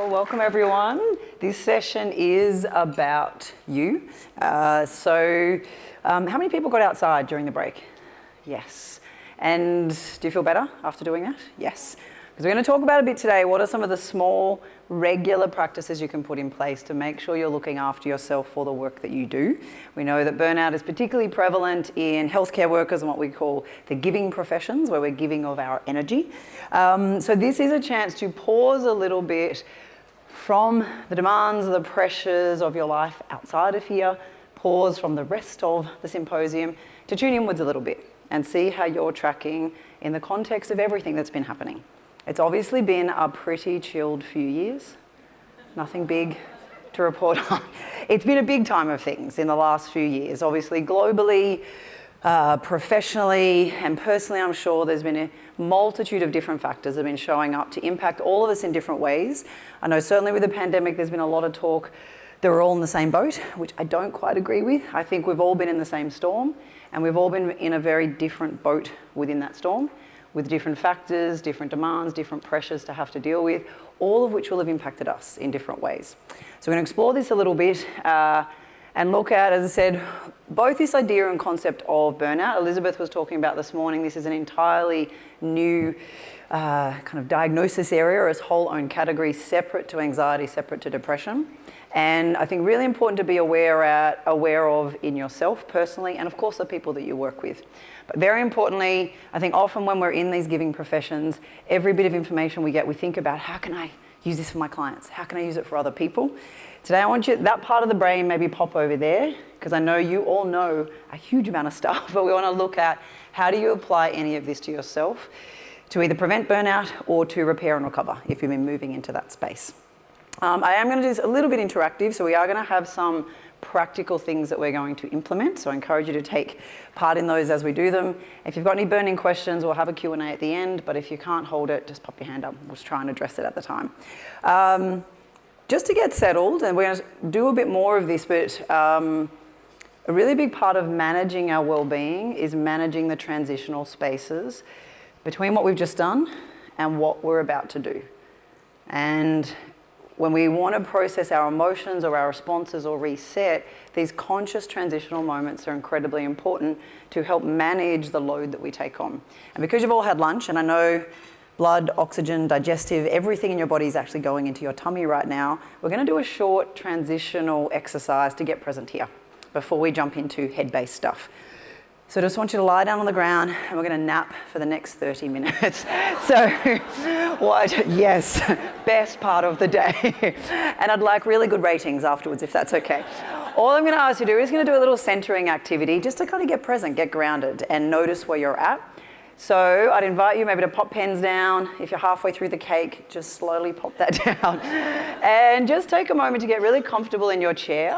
Well, welcome everyone. This session is about you. How many people got outside during the break? Yes. And do you feel better after doing that? Yes. Because we're going to talk about a bit today, what are some of the small, regular practices you can put in place to make sure you're looking after yourself for the work that you do. We know that burnout is particularly prevalent in healthcare workers and what we call the giving professions, where we're giving of our energy. So this is a chance to pause a little bit from the demands, the pressures of your life outside of here, pause from the rest of the symposium to tune inwards a little bit and see how you're tracking in the context of everything that's been happening. It's obviously been a pretty chilled few years. Nothing big to report on. It's been a big time of things in the last few years. Obviously, globally, professionally, and personally, I'm sure there's been a multitude of different factors that have been showing up to impact all of us in different ways. I know certainly with the pandemic, there's been a lot of talk that we're all in the same boat, which I don't quite agree with. I think we've all been in the same storm, and we've all been in a very different boat within that storm, with different factors, different demands, different pressures to have to deal with, all of which will have impacted us in different ways. So we're going to explore this a little bit and look at, as I said, both this idea and concept of burnout. Elizabeth was talking about this morning, this is an entirely new kind of diagnosis area, or its whole own category, separate to anxiety, separate to depression. And I think really important to be aware of in yourself personally, and of course the people that you work with. But very importantly, I think often when we're in these giving professions, every bit of information we get, we think about, how can I use this for my clients? How can I use it for other people? Today I want you, that part of the brain maybe pop over there, because I know you all know a huge amount of stuff, but we want to look at how do you apply any of this to yourself to either prevent burnout or to repair and recover if you've been moving into that space. I am going to do this a little bit interactive, so we are going to have some practical things that we're going to implement, so I encourage you to take part in those as we do them. If you've got any burning questions, we'll have a Q&A at the end, but if you can't hold it, just pop your hand up. We'll just try and address it at the time. Just to get settled, and we're going to do a bit more of this, but a really big part of managing our well-being is managing the transitional spaces between what we've just done and what we're about to do. And when we want to process our emotions or our responses or reset, these conscious transitional moments are incredibly important to help manage the load that we take on. And because you've all had lunch, and I know blood, oxygen, digestive, everything in your body is actually going into your tummy right now, we're going to do a short transitional exercise to get present here before we jump into head-based stuff. So I just want you to lie down on the ground and we're going to nap for the next 30 minutes. So, yes, best part of the day. And I'd like really good ratings afterwards if that's okay. All I'm going to ask you to do is going to do a little centering activity just to kind of get present, get grounded and notice where you're at. So I'd invite you maybe to pop pens down. If you're halfway through the cake, just slowly pop that down. And just take a moment to get really comfortable in your chair.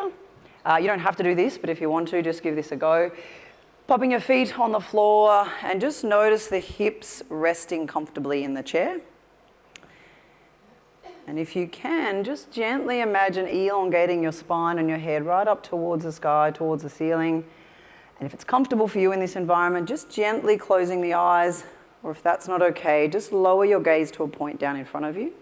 You don't have to do this, but if you want to, just give this a go. Popping your feet on the floor and just notice the hips resting comfortably in the chair. And if you can, just gently imagine elongating your spine and your head right up towards the sky, towards the ceiling. And if it's comfortable for you in this environment, just gently closing the eyes, or if that's not okay, just lower your gaze to a point down in front of you.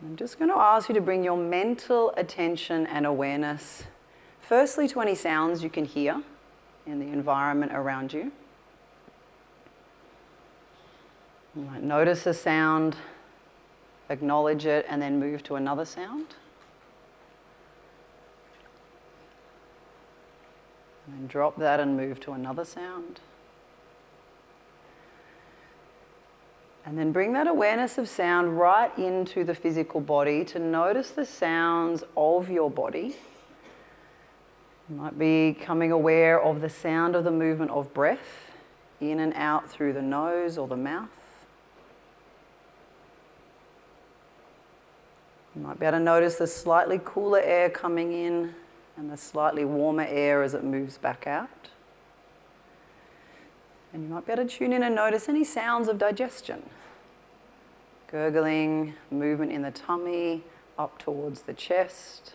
I'm just going to ask you to bring your mental attention and awareness firstly to any sounds you can hear in the environment around you. You might notice a sound, acknowledge it, and then move to another sound. And then drop that and move to another sound. And then bring that awareness of sound right into the physical body to notice the sounds of your body. You might be becoming aware of the sound of the movement of breath in and out through the nose or the mouth. You might be able to notice the slightly cooler air coming in and the slightly warmer air as it moves back out. And you might be able to tune in and notice any sounds of digestion. Gurgling, movement in the tummy, up towards the chest.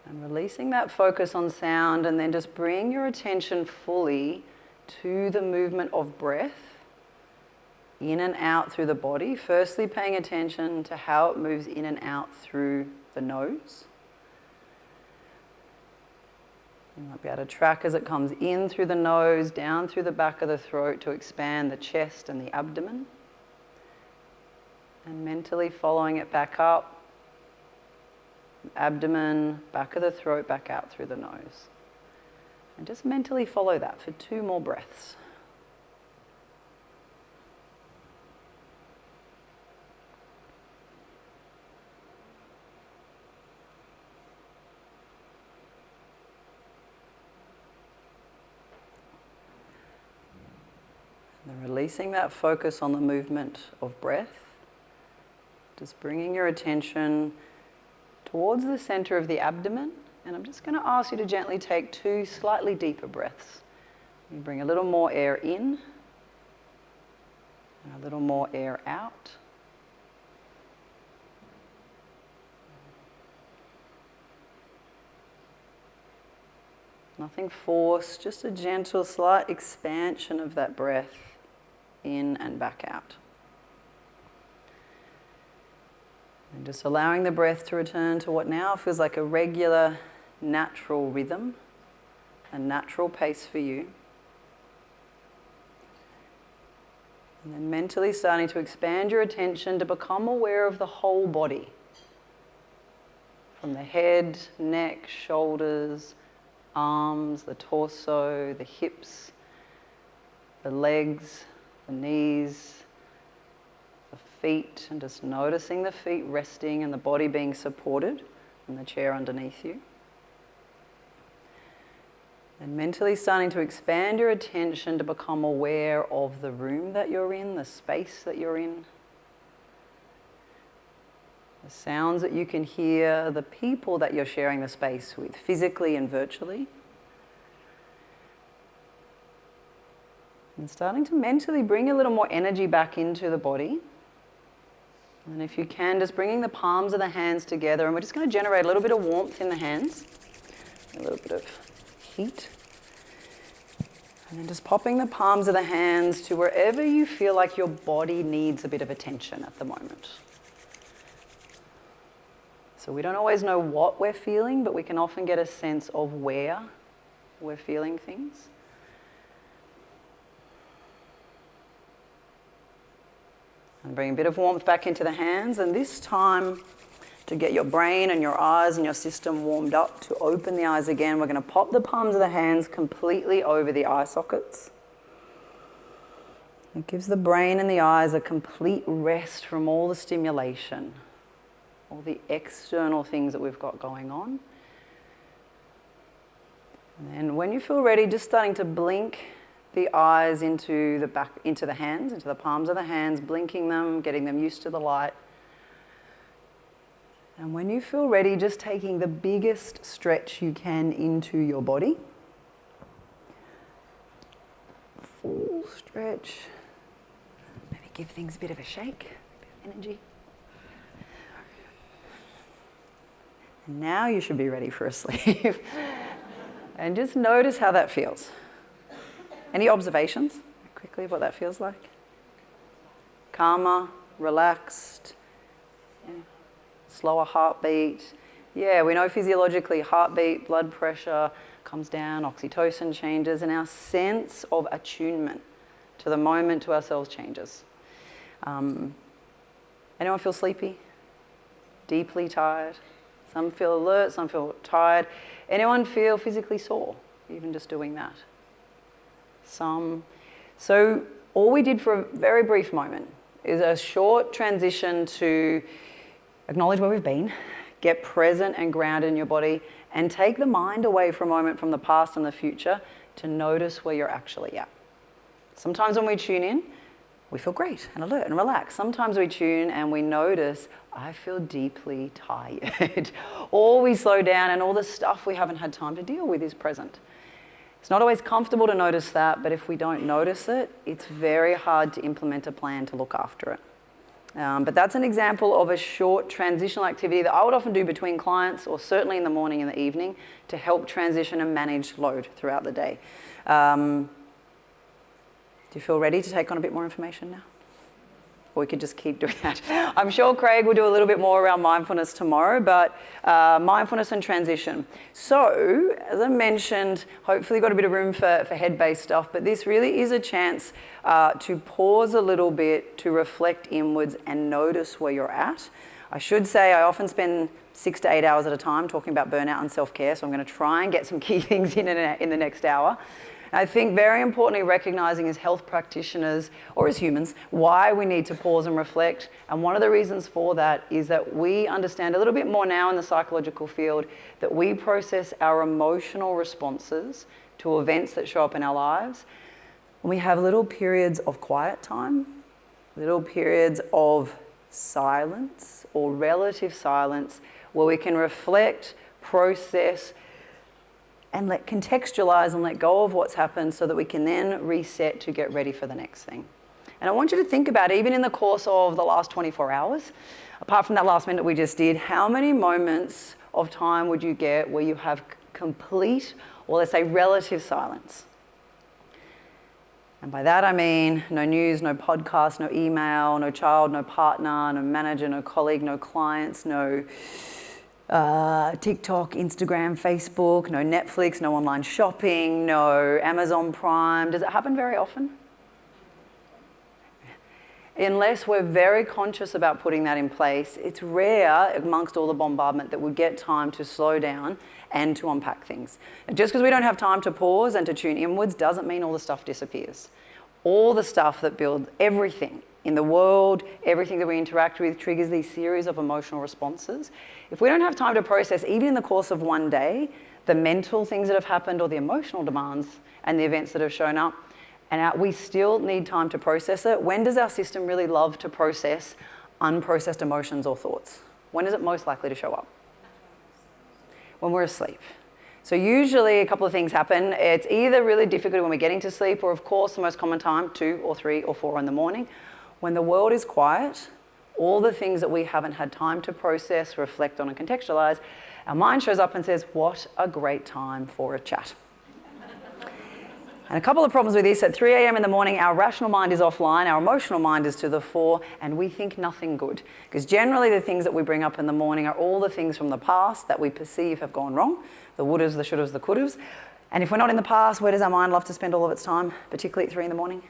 And releasing that focus on sound, and then just bring your attention fully to the movement of breath in and out through the body. Firstly, paying attention to how it moves in and out through the nose. You might be able to track as it comes in through the nose, down through the back of the throat to expand the chest and the abdomen. And mentally following it back up, abdomen, back of the throat, back out through the nose. And just mentally follow that for 2 more breaths. And then releasing that focus on the movement of breath. Just bringing your attention towards the center of the abdomen. And I'm just going to ask you to gently take 2 slightly deeper breaths. You bring a little more air in and a little more air out. Nothing forced, just a gentle, slight expansion of that breath in and back out. And just allowing the breath to return to what now feels like a regular, natural rhythm, a natural pace for you. And then mentally starting to expand your attention to become aware of the whole body. From the head, neck, shoulders, arms, the torso, the hips, the legs, the knees, the feet, and just noticing the feet resting and the body being supported in the chair underneath you. And mentally starting to expand your attention to become aware of the room that you're in, the space that you're in, the sounds that you can hear, the people that you're sharing the space with, physically and virtually. And starting to mentally bring a little more energy back into the body. And if you can, just bringing the palms of the hands together, and we're just going to generate a little bit of warmth in the hands, a little bit of heat. And then just popping the palms of the hands to wherever you feel like your body needs a bit of attention at the moment. So we don't always know what we're feeling, but we can often get a sense of where we're feeling things. And bring a bit of warmth back into the hands, and this time to get your brain and your eyes and your system warmed up, to open the eyes again, we're going to pop the palms of the hands completely over the eye sockets. It gives the brain and the eyes a complete rest from all the stimulation, all the external things that we've got going on. And then when you feel ready, just starting to blink the eyes into the back, into the hands, into the palms of the hands, blinking them, getting them used to the light. And when you feel ready, just taking the biggest stretch you can into your body. Full stretch. Maybe give things a bit of a shake, a bit of energy. And now you should be ready for a sleep. And just notice how that feels. Any observations quickly of what that feels like? Calmer, relaxed, slower heartbeat. Yeah, we know physiologically heartbeat, blood pressure comes down, oxytocin changes, and our sense of attunement to the moment, to ourselves changes. Anyone feel sleepy? Deeply tired? Some feel alert, some feel tired. Anyone feel physically sore, even just doing that? Some. So all we did for a very brief moment is a short transition to acknowledge where we've been, get present and grounded in your body, and take the mind away for a moment from the past and the future to notice where you're actually at. Sometimes when we tune in, we feel great and alert and relaxed. Sometimes we tune and we notice, I feel deeply tired. Or we slow down and all the stuff we haven't had time to deal with is present. It's not always comfortable to notice that, but if we don't notice it, it's very hard to implement a plan to look after it. But that's an example of a short transitional activity that I would often do between clients, or certainly in the morning and the evening, to help transition and manage load throughout the day. Do you feel ready to take on a bit more information now? or we could just keep doing that. I'm sure Craig will do a little bit more around mindfulness tomorrow, but mindfulness and transition. So, as I mentioned, hopefully got a bit of room for head-based stuff, but this really is a chance to pause a little bit, to reflect inwards and notice where you're at. I should say I often spend 6 to 8 hours at a time talking about burnout and self-care, so I'm going to try and get some key things in the next hour. I think very importantly, recognizing as health practitioners or as humans, why we need to pause and reflect. And one of the reasons for that is that we understand a little bit more now in the psychological field that we process our emotional responses to events that show up in our lives. And we have little periods of quiet time, little periods of silence or relative silence where we can reflect, process, and contextualize and let go of what's happened so that we can then reset to get ready for the next thing. And I want you to think about, even in the course of the last 24 hours, apart from that last minute we just did, how many moments of time would you get where you have complete, or let's say relative silence? And by that I mean no news, no podcast, no email, no child, no partner, no manager, no colleague, no clients, no TikTok, Instagram, Facebook, no Netflix, no online shopping, no Amazon Prime. Does it happen very often? Unless we're very conscious about putting that in place, it's rare amongst all the bombardment that we get time to slow down and to unpack things. And just because we don't have time to pause and to tune inwards doesn't mean all the stuff disappears. All the stuff that builds everything in the world, everything that we interact with triggers these series of emotional responses. If we don't have time to process, even in the course of one day, the mental things that have happened or the emotional demands and the events that have shown up, and we still need time to process it. When does our system really love to process unprocessed emotions or thoughts? When is it most likely to show up? When we're asleep. So usually a couple of things happen. It's either really difficult when we're getting to sleep, or of course the most common time, 2 or 3 or 4 in the morning. When the world is quiet, all the things that we haven't had time to process, reflect on and contextualize, our mind shows up and says, what a great time for a chat. And a couple of problems with this: at 3 a.m. in the morning, our rational mind is offline, our emotional mind is to the fore, and we think nothing good. Because generally the things that we bring up in the morning are all the things from the past that we perceive have gone wrong, the would'ves, the should'ves, the could'ves. And if we're not in the past, where does our mind love to spend all of its time, particularly at 3 in the morning?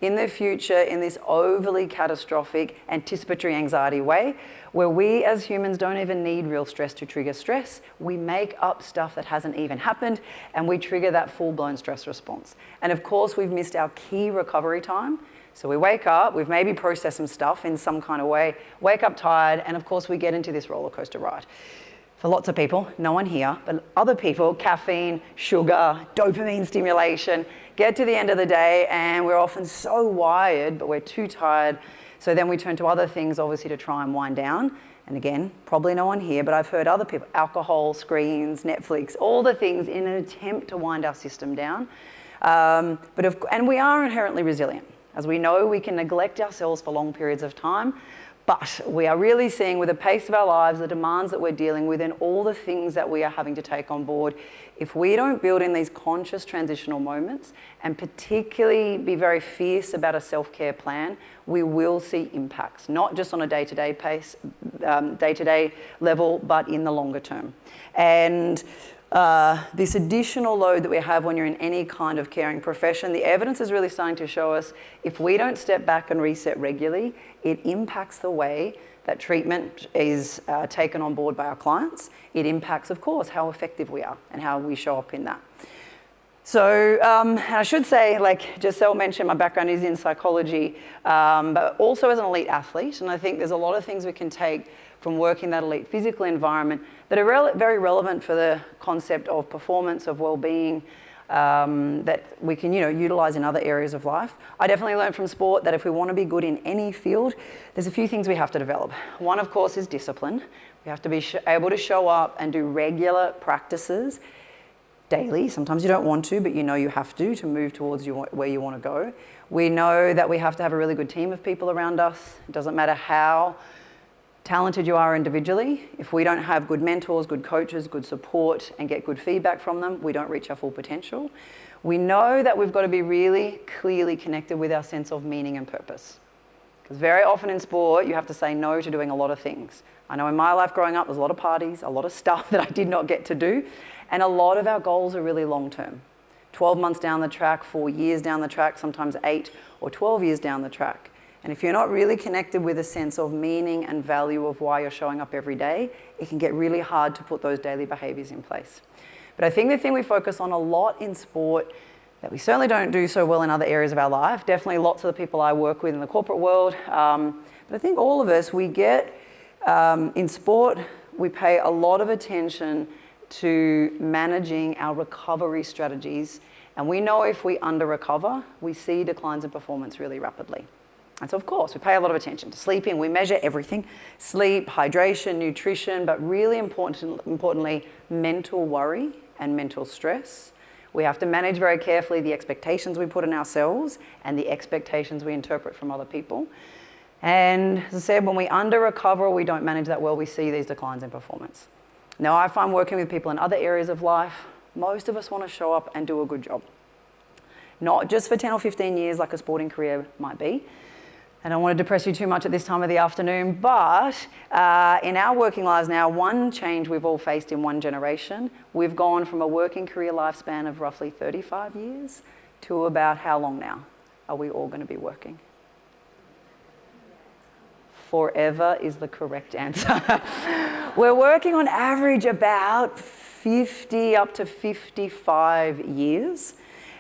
In the future, in this overly catastrophic, anticipatory anxiety way, where we as humans don't even need real stress to trigger stress. We make up stuff that hasn't even happened, and we trigger that full-blown stress response. And of course, we've missed our key recovery time. So we wake up, we've maybe processed some stuff in some kind of way, wake up tired, and of course we get into this roller coaster ride. For lots of people, no one here, but other people, caffeine, sugar, dopamine stimulation, get to the end of the day and we're often so wired, but we're too tired. So then we turn to other things, obviously, to try and wind down. And again, probably no one here, but I've heard other people, alcohol, screens, Netflix, all the things in an attempt to wind our system down. And we are inherently resilient. As we know, we can neglect ourselves for long periods of time, but we are really seeing, with the pace of our lives, the demands that we're dealing with, and all the things that we are having to take on board, if we don't build in these conscious transitional moments, and particularly be very fierce about a self-care plan, we will see impacts, not just on a day-to-day pace, day-to-day level, but in the longer term. And this additional load that we have when you're in any kind of caring profession, the evidence is really starting to show us, if we don't step back and reset regularly, it impacts the way that treatment is taken on board by our clients. It impacts, of course, how effective we are and how we show up in that. So I should say, like Giselle mentioned, my background is in psychology, but also as an elite athlete. And I think there's a lot of things we can take from working that elite physical environment that are very relevant for the concept of performance, of well-being, that we can utilize in other areas of life. I definitely learned from sport that if we want to be good in any field, there's a few things we have to develop. One, of course, is discipline. We have to be able to show up and do regular practices daily. Sometimes you don't want to, but you have to move towards where you want to go. We know that we have to have a really good team of people around us. It doesn't matter how talented you are individually. If we don't have good mentors, good coaches, good support, and get good feedback from them, we don't reach our full potential. We know that we've got to be really clearly connected with our sense of meaning and purpose. Because very often in sport, you have to say no to doing a lot of things. I know in my life growing up, there's a lot of parties, a lot of stuff that I did not get to do. And a lot of our goals are really long-term. 12 months down the track, 4 years down the track, sometimes 8 or 12 years down the track. And if you're not really connected with a sense of meaning and value of why you're showing up every day, it can get really hard to put those daily behaviors in place. But I think the thing we focus on a lot in sport that we certainly don't do so well in other areas of our life, definitely lots of the people I work with in the corporate world, but I think all of us, we get, in sport, we pay a lot of attention to managing our recovery strategies. And we know if we under-recover, we see declines in performance really rapidly. And so of course, we pay a lot of attention to sleeping. We measure everything, sleep, hydration, nutrition, but really importantly, mental worry and mental stress. We have to manage very carefully the expectations we put on ourselves and the expectations we interpret from other people. And as I said, when we under-recover or we don't manage that well, we see these declines in performance. Now, I find working with people in other areas of life, most of us want to show up and do a good job. Not just for 10 or 15 years like a sporting career might be. I don't want to depress you too much at this time of the afternoon, but in our working lives now, one change we've all faced in one generation, we've gone from a working career lifespan of roughly 35 years to about how long now are we all going to be working? Forever is the correct answer. We're working on average about 50 up to 55 years.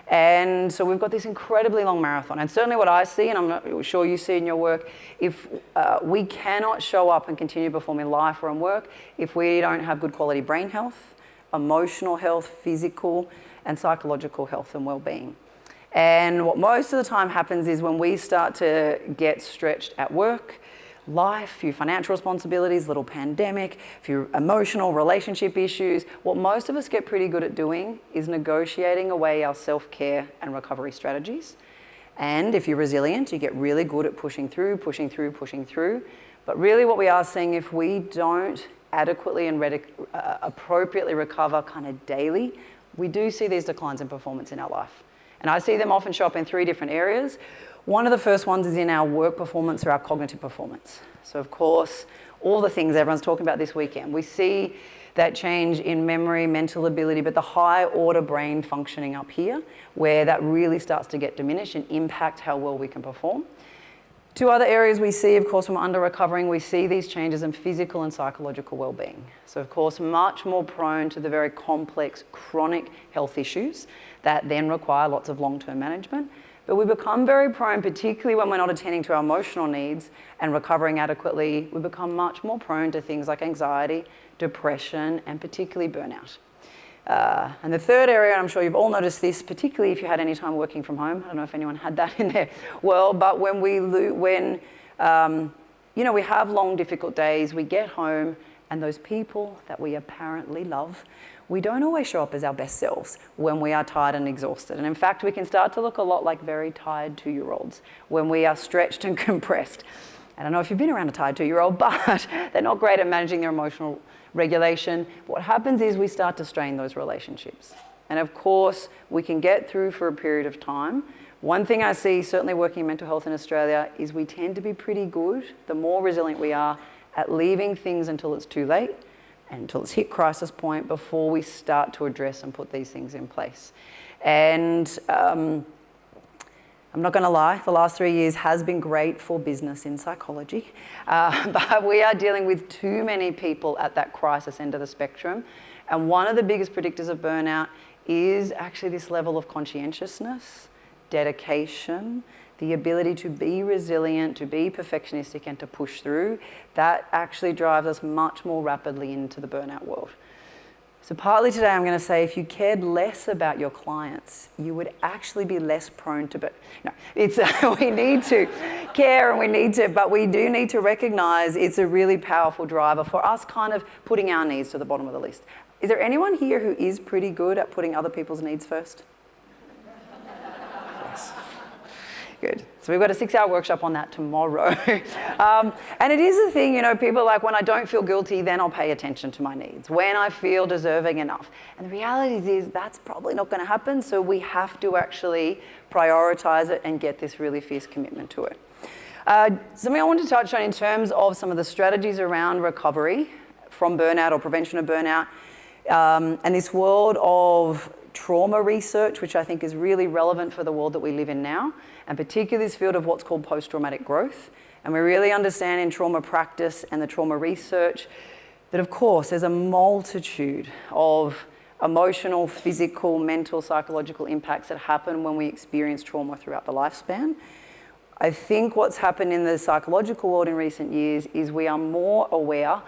And so we've got this incredibly long marathon. And certainly what I see, and I'm not sure you see in your work, if we cannot show up and continue to perform in life or in work if we don't have good quality brain health, emotional health, physical and psychological health and well-being. And what most of the time happens is when we start to get stretched at work, life, few financial responsibilities, little pandemic, few emotional relationship issues, what most of us get pretty good at doing is negotiating away our self-care and recovery strategies. And if you're resilient, you get really good at pushing through. But really what we are seeing, if we don't adequately and appropriately recover kind of daily, we do see these declines in performance in our life. And I see them often show up in 3 different areas. One of the first ones is in our work performance or our cognitive performance. So of course, all the things everyone's talking about this weekend, we see that change in memory, mental ability, but the high order brain functioning up here, where that really starts to get diminished and impact how well we can perform. 2 other areas we see, of course, from under recovering, we see these changes in physical and psychological well-being. So of course, much more prone to the very complex chronic health issues that then require lots of long-term management. But we become very prone, particularly when we're not attending to our emotional needs and recovering adequately, we become much more prone to things like anxiety, depression, and particularly burnout. And the third area, and I'm sure you've all noticed this, particularly if you had any time working from home, I don't know if anyone had that in their world, but when we have long, difficult days, we get home, and those people that we apparently love, we don't always show up as our best selves when we are tired and exhausted. And in fact, we can start to look a lot like very tired 2-year-olds when we are stretched and compressed. I don't know if you've been around a tired 2-year-old, but they're not great at managing their emotional regulation. What happens is we start to strain those relationships. And of course, we can get through for a period of time. One thing I see, certainly working in mental health in Australia, is we tend to be pretty good, the more resilient we are, at leaving things until it's too late, until it's hit crisis point before we start to address and put these things in place. And I'm not going to lie, the last 3 years has been great for business in psychology, but we are dealing with too many people at that crisis end of the spectrum. And one of the biggest predictors of burnout is actually this level of conscientiousness, dedication, the ability to be resilient, to be perfectionistic and to push through. That actually drives us much more rapidly into the burnout world. So partly today I'm going to say if you cared less about your clients, you would actually be less prone to we need to care and but we do need to recognize it's a really powerful driver for us kind of putting our needs to the bottom of the list. Is there anyone here who is pretty good at putting other people's needs first? Yes. Good. So we've got a 6-hour workshop on that tomorrow. And it is a thing, you know, people are like, when I don't feel guilty, then I'll pay attention to my needs. When I feel deserving enough. And the reality is that's probably not going to happen. So we have to actually prioritize it and get this really fierce commitment to it. Something I want to touch on in terms of some of the strategies around recovery from burnout or prevention of burnout, and this world of trauma research, which I think is really relevant for the world that we live in now, and particularly this field of what's called post-traumatic growth. And we really understand in trauma practice and the trauma research that, of course, there's a multitude of emotional, physical, mental, psychological impacts that happen when we experience trauma throughout the lifespan. I think what's happened in the psychological world in recent years is we are more aware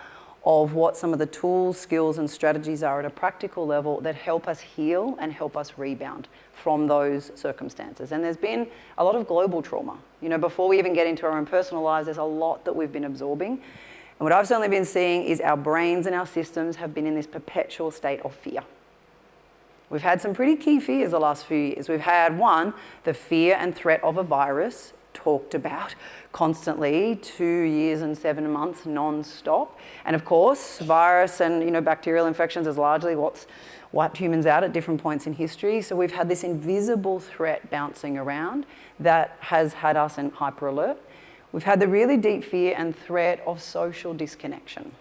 of what some of the tools, skills, and strategies are at a practical level that help us heal and help us rebound from those circumstances. And there's been a lot of global trauma. You know, before we even get into our own personal lives, there's a lot that we've been absorbing. And what I've certainly been seeing is our brains and our systems have been in this perpetual state of fear. We've had some pretty key fears the last few years. We've had, one, the fear and threat of a virus, talked about constantly, 2 years and 7 months non-stop. And of course, virus and, you know, bacterial infections is largely what's wiped humans out at different points in history. So we've had this invisible threat bouncing around that has had us in hyper alert. We've had the really deep fear and threat of social disconnection.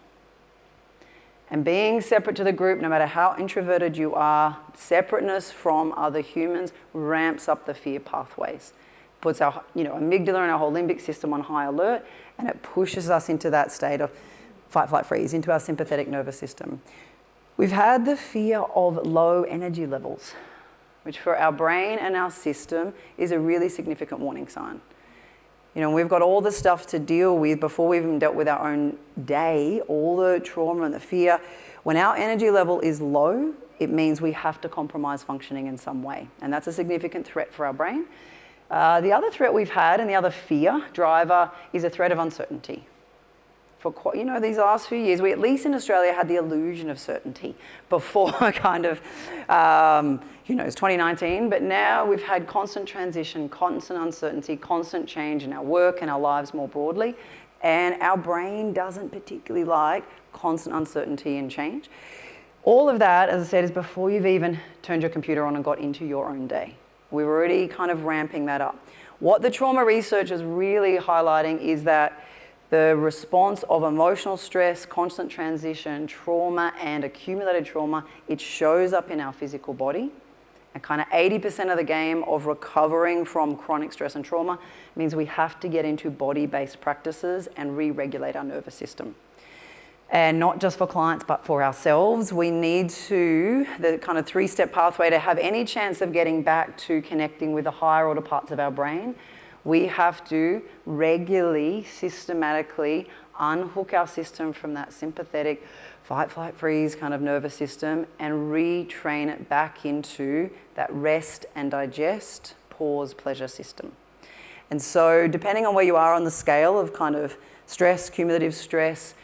And being separate to the group, no matter how introverted you are, separateness from other humans ramps up the fear pathways. Puts our, you know, amygdala and our whole limbic system on high alert, and it pushes us into that state of fight, flight, freeze, into our sympathetic nervous system. We've had the fear of low energy levels, which for our brain and our system is a really significant warning sign. You know, we've got all the stuff to deal with before we've even dealt with our own day, all the trauma and the fear. When our energy level is low, it means we have to compromise functioning in some way, and that's a significant threat for our brain. The other threat we've had, and the other fear driver, is a threat of uncertainty. For quite, you know, these last few years, we at least in Australia had the illusion of certainty before kind of, you know, it's 2019, but now we've had constant transition, constant uncertainty, constant change in our work and our lives more broadly, and our brain doesn't particularly like constant uncertainty and change. All of that, as I said, is before you've even turned your computer on and got into your own day. We're already kind of ramping that up. What the trauma research is really highlighting is that the response of emotional stress, constant transition, trauma, and accumulated trauma, it shows up in our physical body. And kind of 80% of the game of recovering from chronic stress and trauma means we have to get into body-based practices and re-regulate our nervous system. And not just for clients, but for ourselves. We need to, the kind of 3-step pathway to have any chance of getting back to connecting with the higher order parts of our brain, we have to regularly, systematically unhook our system from that sympathetic fight, flight, freeze kind of nervous system and retrain it back into that rest and digest, pause, pleasure system. And so depending on where you are on the scale of kind of stress, cumulative stress,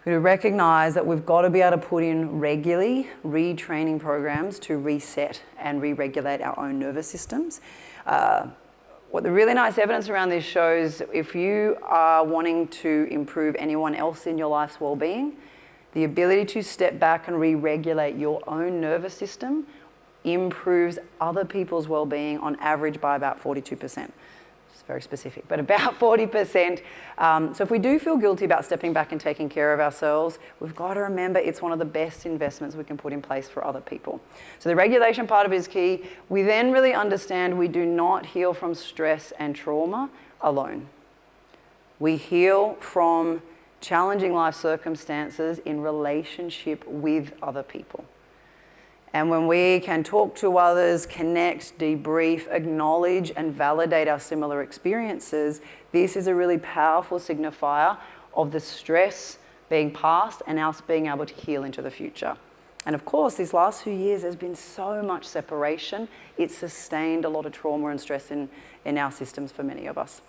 we recognize that we've got to be able to put in regularly retraining programs to reset and re-regulate our own nervous systems. What the really nice evidence around this shows, if you are wanting to improve anyone else in your life's well-being, the ability to step back and re-regulate your own nervous system improves other people's well-being on average by about 42%. Very specific, but about 40%. So if we do feel guilty about stepping back and taking care of ourselves, we've got to remember it's one of the best investments we can put in place for other people. So the regulation part of it is key. We then really understand we do not heal from stress and trauma alone. We heal from challenging life circumstances in relationship with other people. And when we can talk to others, connect, debrief, acknowledge, and validate our similar experiences, this is a really powerful signifier of the stress being past and us being able to heal into the future. And of course, these last few years, there's been so much separation. It's sustained a lot of trauma and stress in our systems for many of us.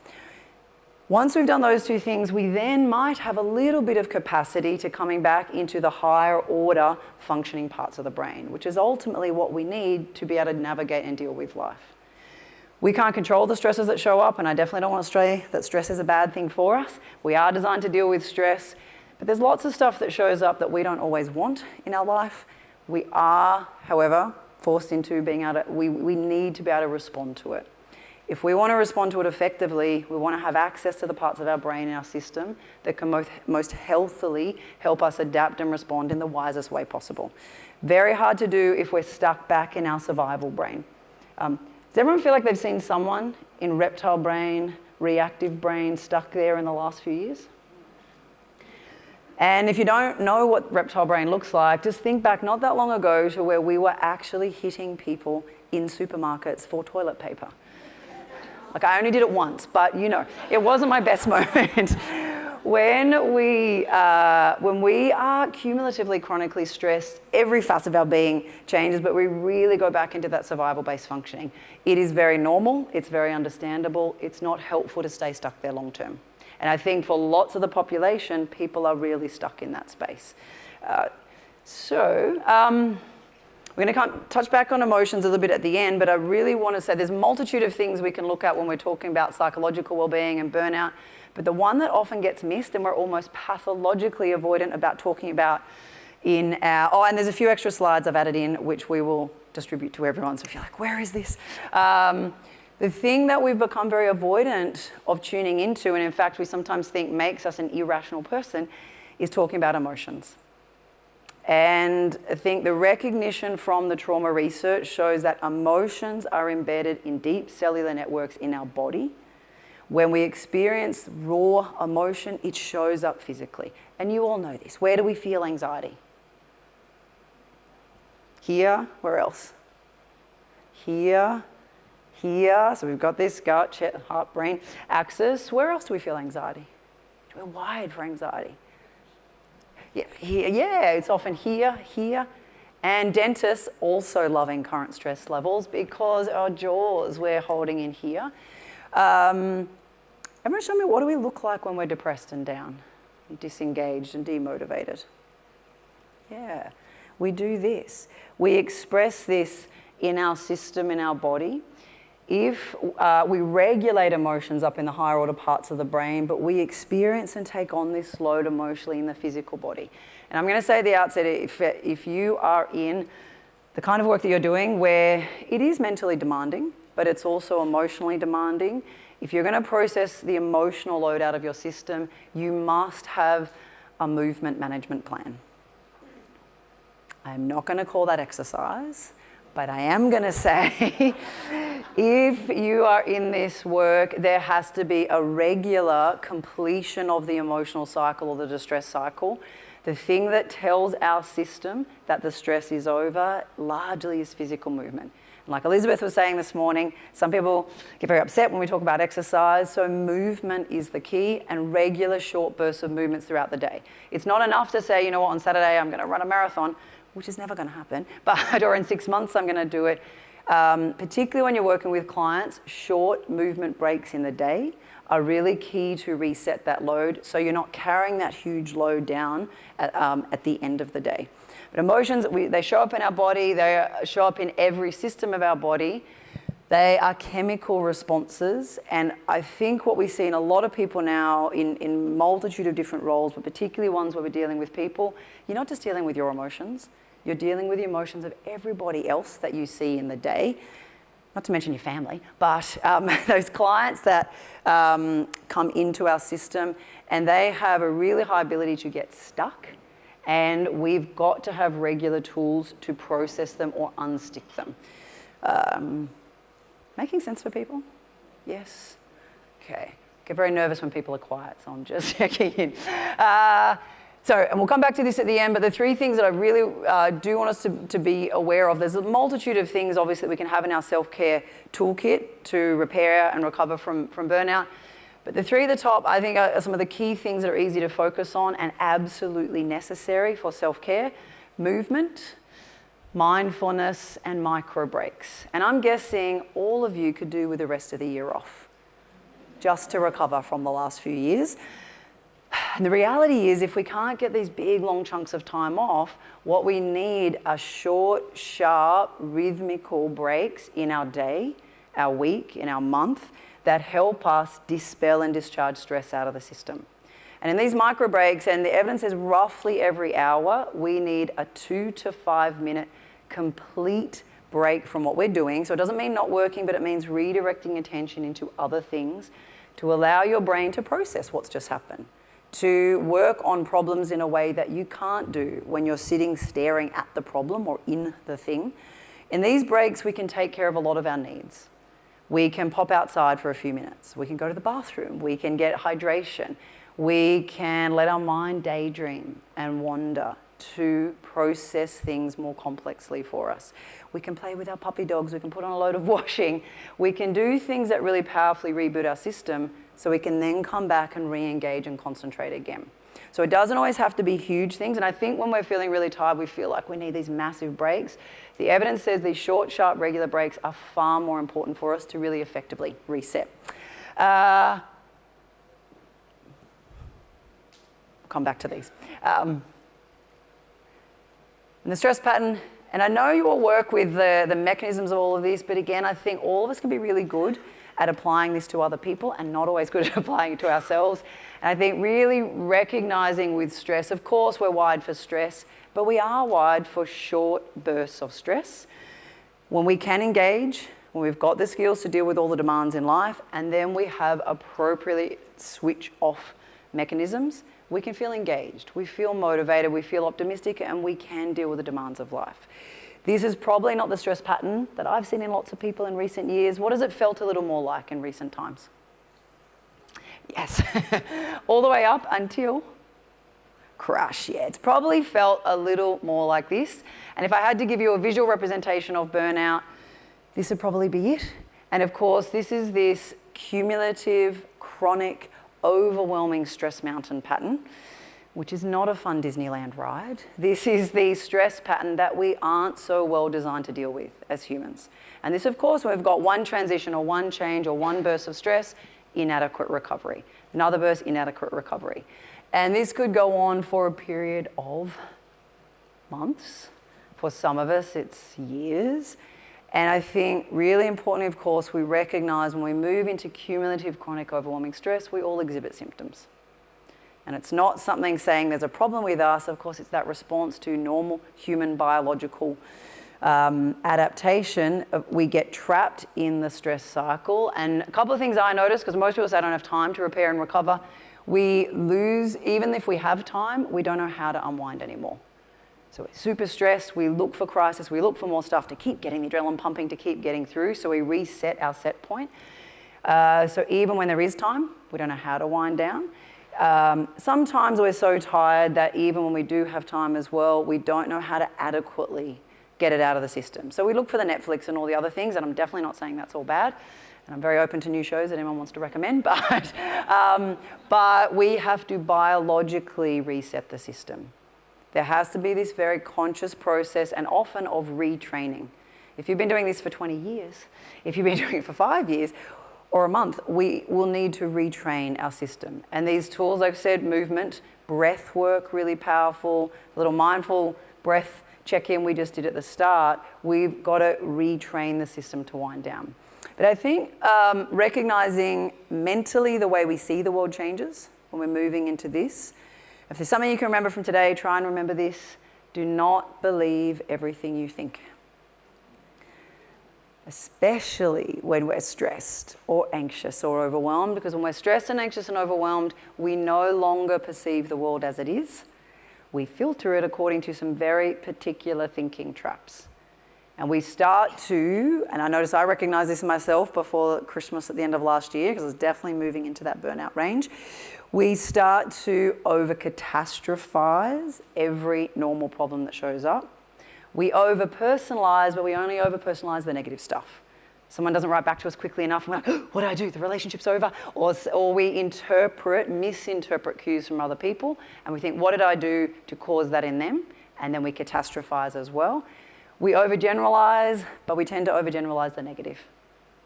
Once we've done those two things, we then might have a little bit of capacity to coming back into the higher order functioning parts of the brain, which is ultimately what we need to be able to navigate and deal with life. We can't control the stresses that show up, and I definitely don't want to say that stress is a bad thing for us. We are designed to deal with stress, but there's lots of stuff that shows up that we don't always want in our life. We are, however, forced into being able to, we need to be able to respond to it. If we want to respond to it effectively, we want to have access to the parts of our brain and our system that can most healthily help us adapt and respond in the wisest way possible. Very hard to do if we're stuck back in our survival brain. Does everyone feel like they've seen someone in reptile brain, reactive brain, stuck there in the last few years? And if you don't know what reptile brain looks like, just think back not that long ago to where we were actually hitting people in supermarkets for toilet paper. Like, I only did it once, but you know, it wasn't my best moment. When we are cumulatively chronically stressed, every facet of our being changes, but we really go back into that survival-based functioning. It is very normal, it's very understandable, it's not helpful to stay stuck there long term. And I think for lots of the population, people are really stuck in that space. We're going to touch back on emotions a little bit at the end, but I really want to say there's a multitude of things we can look at when we're talking about psychological well-being and burnout, but the one that often gets missed and we're almost pathologically avoidant about talking about in our, and there's a few extra slides I've added in which we will distribute to everyone, so if you're like, where is this? The thing that we've become very avoidant of tuning into, and in fact we sometimes think makes us an irrational person, is talking about emotions. And I think the recognition from the trauma research shows that emotions are embedded in deep cellular networks in our body. When we experience raw emotion, it shows up physically. And you all know this. Where do we feel anxiety? Here, where else? Here, here. So we've got this gut, chest, heart, brain axis. Where else do we feel anxiety? We're wired for anxiety. Yeah, here, yeah, it's often here, here. And dentists also loving current stress levels because our jaws we're holding in here. Everyone show me, what do we look like when we're depressed and down, and disengaged and demotivated? Yeah, we do this. We express this in our system, in our body. If we regulate emotions up in the higher order parts of the brain, but we experience and take on this load emotionally in the physical body. And I'm going to say at the outset, if you are in the kind of work that you're doing where it is mentally demanding, but it's also emotionally demanding, if you're going to process the emotional load out of your system, you must have a movement management plan. I'm not going to call that exercise, but I am going to say, if you are in this work, there has to be a regular completion of the emotional cycle or the distress cycle. The thing that tells our system that the stress is over largely is physical movement. And like Elizabeth was saying this morning, some people get very upset when we talk about exercise, so movement is the key, and regular short bursts of movements throughout the day. It's not enough to say, you know what, on Saturday I'm going to run a marathon, which is never going to happen, but or in 6 months I'm going to do it. Particularly when you're working with clients, short movement breaks in the day are really key to reset that load, so you're not carrying that huge load down at the end of the day. But emotions, they show up in our body, they show up in every system of our body. They are chemical responses, and I think what we see in a lot of people now in multitude of different roles, but particularly ones where we're dealing with people, you're not just dealing with your emotions, you're dealing with the emotions of everybody else that you see in the day, not to mention your family, but those clients that come into our system, and they have a really high ability to get stuck, and we've got to have regular tools to process them or unstick them. Making sense for people? Yes? Okay. Get very nervous when people are quiet, so I'm just checking in. And we'll come back to this at the end, but the three things that I really do want us to be aware of, there's a multitude of things, obviously, that we can have in our self-care toolkit to repair and recover from burnout. But the three at the top, I think, are some of the key things that are easy to focus on and absolutely necessary for self-care. Movement, mindfulness, and micro breaks. And I'm guessing all of you could do with the rest of the year off, just to recover from the last few years. And the reality is, if we can't get these big, long chunks of time off, what we need are short, sharp, rhythmical breaks in our day our week, in our month, that help us dispel and discharge stress out of the system. And in these micro breaks, and the evidence is roughly every hour, we need a 2 to 5 minute complete break from what we're doing. So it doesn't mean not working, but it means redirecting attention into other things to allow your brain to process what's just happened, to work on problems in a way that you can't do when you're sitting staring at the problem or in the thing. In these breaks, we can take care of a lot of our needs. We can pop outside for a few minutes. We can go to the bathroom. We can get hydration. We can let our mind daydream and wander to process things more complexly for us. We can play with our puppy dogs. We can put on a load of washing. We can do things that really powerfully reboot our system so we can then come back and re-engage and concentrate again. So it doesn't always have to be huge things. And I think when we're feeling really tired, we feel like we need these massive breaks. The evidence says these short, sharp, regular breaks are far more important for us to really effectively reset. Come back to these. And the stress pattern, and I know you all work with the mechanisms of all of this, but again, I think all of us can be really good at applying this to other people and not always good at applying it to ourselves. And I think really recognizing with stress, of course we're wired for stress, but we are wired for short bursts of stress. When we can engage, when we've got the skills to deal with all the demands in life, and then we have appropriately switch off mechanisms, we can feel engaged, we feel motivated, we feel optimistic, and we can deal with the demands of life. This is probably not the stress pattern that I've seen in lots of people in recent years. What has it felt a little more like in recent times? Yes, all the way up until crash. Yeah, it's probably felt a little more like this. And if I had to give you a visual representation of burnout, this would probably be it. And of course, this is this cumulative, chronic, overwhelming stress mountain pattern, which is not a fun Disneyland ride. This is the stress pattern that we aren't so well designed to deal with as humans. And this, of course, when we've got one transition or one change or one burst of stress, inadequate recovery. Another burst, inadequate recovery. And this could go on for a period of months. For some of us, it's years. And I think really importantly, of course, we recognize when we move into cumulative chronic overwhelming stress, we all exhibit symptoms. And it's not something saying there's a problem with us. Of course, it's that response to normal human biological adaptation. We get trapped in the stress cycle. And a couple of things I notice, because most people say I don't have time to repair and recover, we lose, even if we have time, we don't know how to unwind anymore. So we're super stressed, we look for crisis, we look for more stuff to keep getting the adrenaline pumping, to keep getting through, so we reset our set point. So even when there is time, we don't know how to wind down. Sometimes we're so tired that even when we do have time as well, we don't know how to adequately get it out of the system. So we look for the Netflix and all the other things, and I'm definitely not saying that's all bad. And I'm very open to new shows that anyone wants to recommend, but we have to biologically reset the system. There has to be this very conscious process and often of retraining. If you've been doing this for 20 years, if you've been doing it for 5 years or a month, we will need to retrain our system. And these tools, like I said, movement, breath work, really powerful, a little mindful breath check-in we just did at the start, we've got to retrain the system to wind down. But I think recognizing mentally the way we see the world changes when we're moving into this. If there's something you can remember from today, try and remember this. Do not believe everything you think. Especially when we're stressed or anxious or overwhelmed, because when we're stressed and anxious and overwhelmed, we no longer perceive the world as it is. We filter it according to some very particular thinking traps. And we start to, and I notice I recognize this in myself before Christmas at the end of last year, because I was definitely moving into that burnout range. We start to over-catastrophize every normal problem that shows up. We over-personalize, but we only over-personalize the negative stuff. Someone doesn't write back to us quickly enough, and we're like, what did I do? The relationship's over. Or we misinterpret cues from other people, and we think, what did I do to cause that in them? And then we catastrophize as well. We overgeneralize, but we tend to overgeneralize the negative.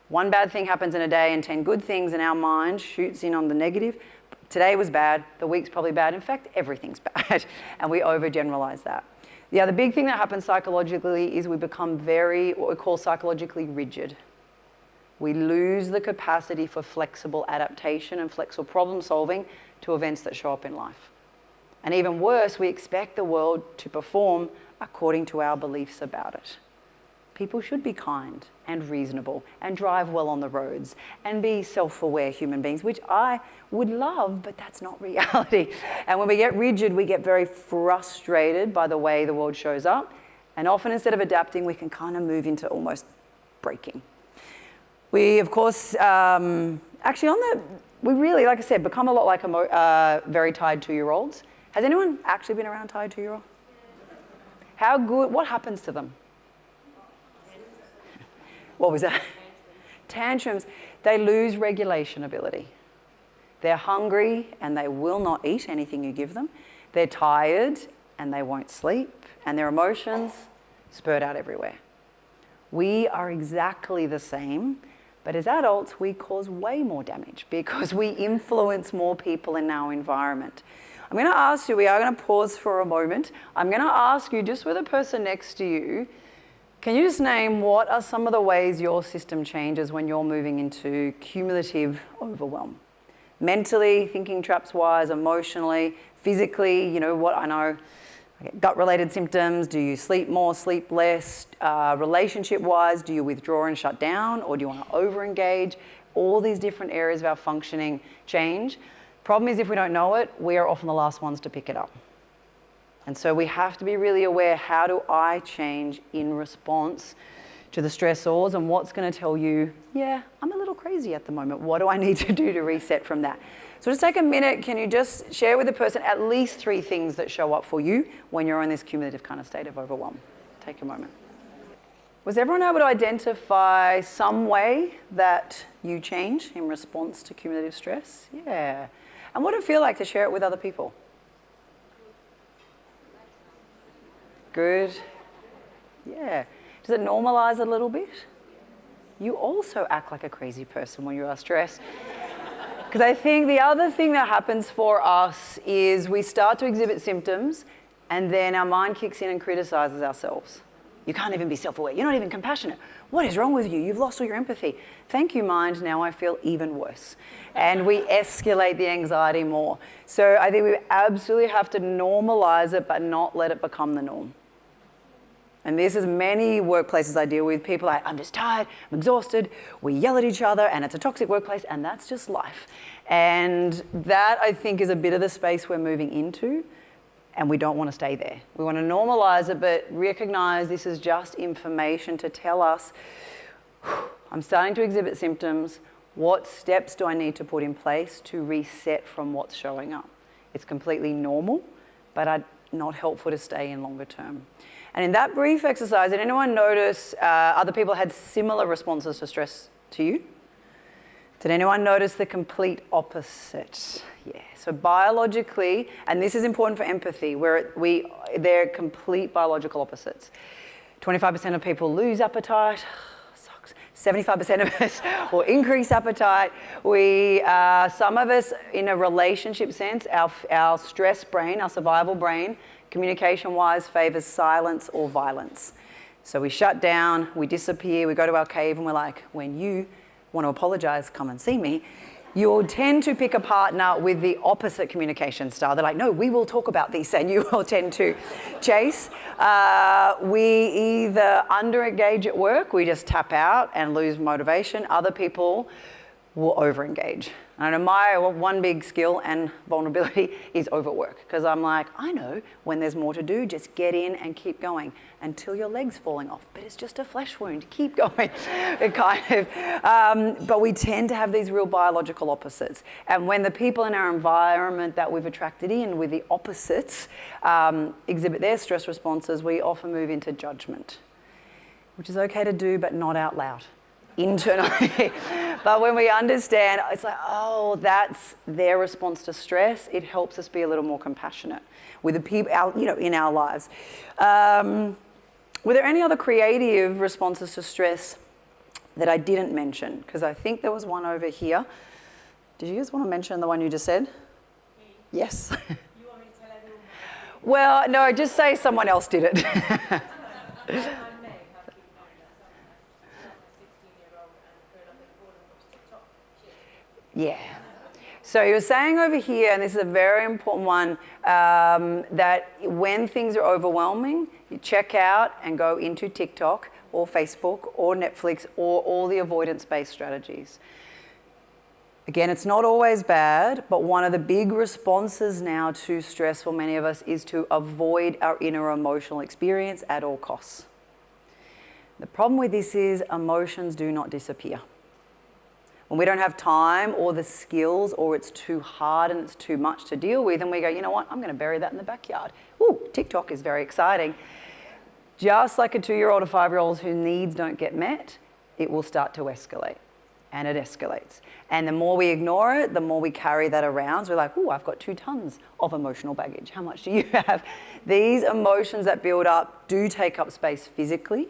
One bad thing happens in a day, and 10 good things in our mind shoots in on the negative. Today was bad, the week's probably bad. In fact, everything's bad, and we overgeneralize that. The other big thing that happens psychologically is we become what we call psychologically rigid. We lose the capacity for flexible adaptation and flexible problem solving to events that show up in life. And even worse, we expect the world to perform according to our beliefs about it. People should be kind and reasonable and drive well on the roads and be self-aware human beings, which I would love, but that's not reality. And when we get rigid, we get very frustrated by the way the world shows up. And often instead of adapting, we can kind of move into almost breaking. We, of course, we really, like I said, become a lot like very tired 2-year-olds. Has anyone actually been around tired 2-year-olds? How good, what happens to them? What was that? Tantrums. They lose regulation ability. They're hungry and they will not eat anything you give them. They're tired and they won't sleep, and their emotions spurt out everywhere. We are exactly the same, but as adults, we cause way more damage because we influence more people in our environment. I'm going to ask you, we are going to pause for a moment. I'm going to ask you, just with the person next to you, can you just name what are some of the ways your system changes when you're moving into cumulative overwhelm? Mentally, thinking traps-wise, emotionally, physically, you know what I know, gut-related symptoms. Do you sleep more, sleep less? Relationship-wise, do you withdraw and shut down, or do you want to over-engage? All these different areas of our functioning change. Problem is, if we don't know it, we are often the last ones to pick it up. And so we have to be really aware, how do I change in response to the stressors, and what's going to tell you, yeah, I'm a little crazy at the moment. What do I need to do to reset from that? So just take a minute. Can you just share with the person at least 3 things that show up for you when you're in this cumulative kind of state of overwhelm? Take a moment. Was everyone able to identify some way that you change in response to cumulative stress? Yeah. And what did it feel like to share it with other people? Good. Yeah. Does it normalize a little bit? You also act like a crazy person when you are stressed. Because I think the other thing that happens for us is we start to exhibit symptoms and then our mind kicks in and criticizes ourselves. You can't even be self-aware. You're not even compassionate. What is wrong with you? You've lost all your empathy. Thank you, mind. Now I feel even worse. And we escalate the anxiety more. So I think we absolutely have to normalize it, but not let it become the norm. And this is many workplaces I deal with. People are like, I'm just tired, I'm exhausted. We yell at each other and it's a toxic workplace, and that's just life. And that, I think, is a bit of the space we're moving into, and we don't want to stay there. We want to normalize it, but recognize this is just information to tell us, I'm starting to exhibit symptoms. What steps do I need to put in place to reset from what's showing up? It's completely normal, but not helpful to stay in longer term. And in that brief exercise, did anyone notice other people had similar responses to stress to you? Did anyone notice the complete opposite? Yeah, so biologically, and this is important for empathy, they're complete biological opposites. 25% of people lose appetite. 75% of us will increase appetite. Some of us, in a relationship sense, our stress brain, our survival brain, communication-wise, favors silence or violence. So we shut down, we disappear, we go to our cave, and we're like, when you want to apologize, come and see me. You'll tend to pick a partner with the opposite communication style. They're like, no, we will talk about this, and you will tend to chase. We either under-engage at work, we just tap out and lose motivation. Other people will over-engage. I know my one big skill and vulnerability is overwork, because I'm like, I know when there's more to do, just get in and keep going until your leg's falling off. But it's just a flesh wound, keep going. But we tend to have these real biological opposites. And when the people in our environment that we've attracted in with the opposites exhibit their stress responses, we often move into judgment, which is okay to do, but not out loud. Internally. But when we understand, it's like, oh, that's their response to stress, it helps us be a little more compassionate with the people in our lives. Were there any other creative responses to stress that I didn't mention? Because I think there was one over here. Did you guys want to mention the one you just said? Me. Yes. You want me to tell everyone? Well, no, just say someone else did it. Yeah. So you're saying over here, and this is a very important one, that when things are overwhelming, you check out and go into TikTok or Facebook or Netflix or all the avoidance-based strategies. Again, it's not always bad, but one of the big responses now to stress for many of us is to avoid our inner emotional experience at all costs. The problem with this is emotions do not disappear. When we don't have time or the skills, or it's too hard and it's too much to deal with, and we go, you know what, I'm going to bury that in the backyard. Ooh, TikTok is very exciting. Just like a 2-year-old or 5-year-old whose needs don't get met, it will start to escalate. And it escalates. And the more we ignore it, the more we carry that around. So we're like, ooh, I've got 2 tons of emotional baggage. How much do you have? These emotions that build up do take up space physically,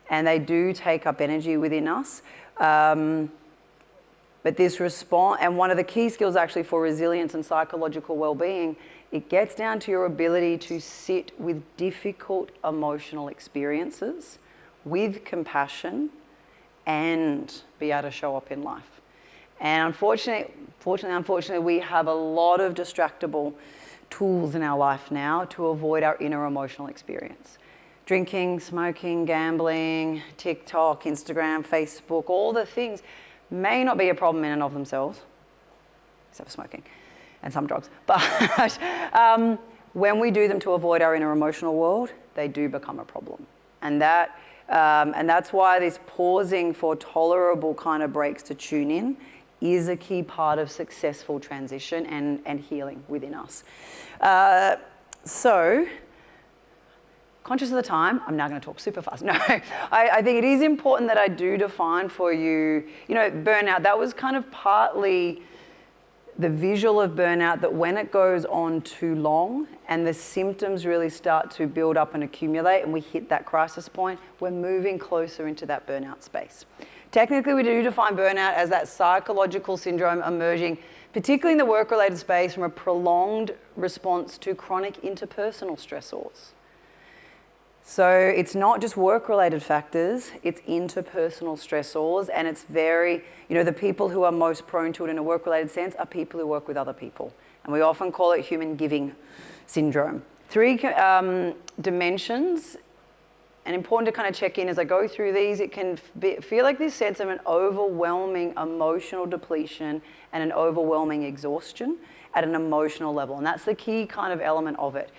and they do take up energy within us. But this response, and one of the key skills actually for resilience and psychological well-being, it gets down to your ability to sit with difficult emotional experiences with compassion and be able to show up in life. And unfortunately, we have a lot of distractible tools in our life now to avoid our inner emotional experience. Drinking, smoking, gambling, TikTok, Instagram, Facebook, all the things may not be a problem in and of themselves, except for smoking and some drugs. But when we do them to avoid our inner emotional world, they do become a problem. And that's why this pausing for tolerable kind of breaks to tune in is a key part of successful transition and healing within us. So, conscious of the time, I'm now going to talk super fast. No, I think it is important that I do define for you, burnout. That was kind of partly the visual of burnout, that when it goes on too long and the symptoms really start to build up and accumulate and we hit that crisis point, we're moving closer into that burnout space. Technically, we do define burnout as that psychological syndrome emerging, particularly in the work-related space, from a prolonged response to chronic interpersonal stressors. So it's not just work-related factors, it's interpersonal stressors, and it's very, the people who are most prone to it in a work-related sense are people who work with other people. And we often call it human giving syndrome. 3 dimensions, and important to kind of check in as I go through these. It can feel like this sense of an overwhelming emotional depletion and an overwhelming exhaustion at an emotional level. And that's the key kind of element of it.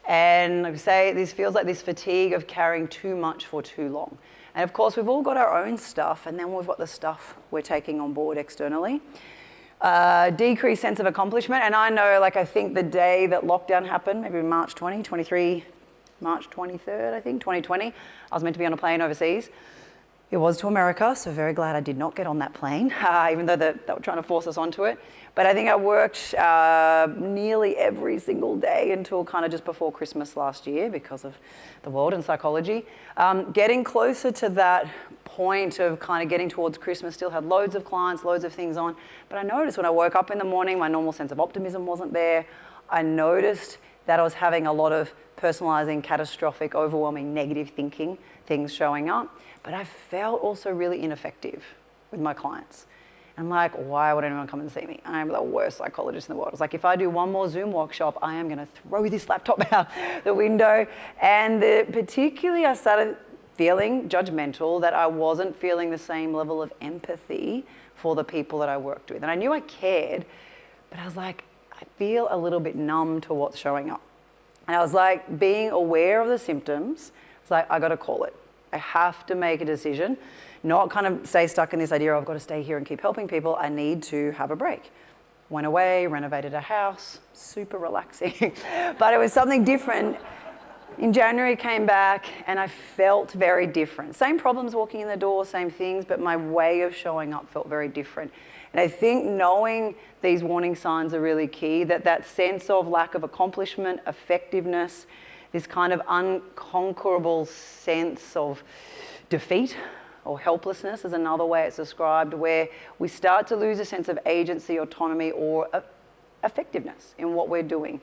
And like I say, this feels like this fatigue of carrying too much for too long. And of course, we've all got our own stuff, and then we've got the stuff we're taking on board externally. Decreased sense of accomplishment. And I know, I think the day that lockdown happened, maybe March 23, March 23rd, I think, 2020, I was meant to be on a plane overseas. It was to America, so very glad I did not get on that plane, even though they were trying to force us onto it. But I think I worked nearly every single day until kind of just before Christmas last year because of the world and psychology. Getting closer to that point of kind of getting towards Christmas, still had loads of clients, loads of things on. But I noticed when I woke up in the morning, my normal sense of optimism wasn't there. I noticed that I was having a lot of personalizing, catastrophic, overwhelming, negative thinking, things showing up. But I felt also really ineffective with my clients. I'm like, why would anyone come and see me? I'm the worst psychologist in the world. It's like, if I do one more Zoom workshop, I am going to throw this laptop out the window. And particularly I started feeling judgmental, that I wasn't feeling the same level of empathy for the people that I worked with. And I knew I cared, but I was like, I feel a little bit numb to what's showing up. And I was like, being aware of the symptoms, it's like, I got to call it. I have to make a decision, not kind of stay stuck in this idea of I've got to stay here and keep helping people. I need to have a break. Went away, renovated a house, super relaxing. But it was something different. In January, came back and I felt very different. Same problems walking in the door, same things, but my way of showing up felt very different. And I think knowing these warning signs are really key, that sense of lack of accomplishment, effectiveness, this kind of unconquerable sense of defeat or helplessness is another way it's described, where we start to lose a sense of agency, autonomy, or effectiveness in what we're doing.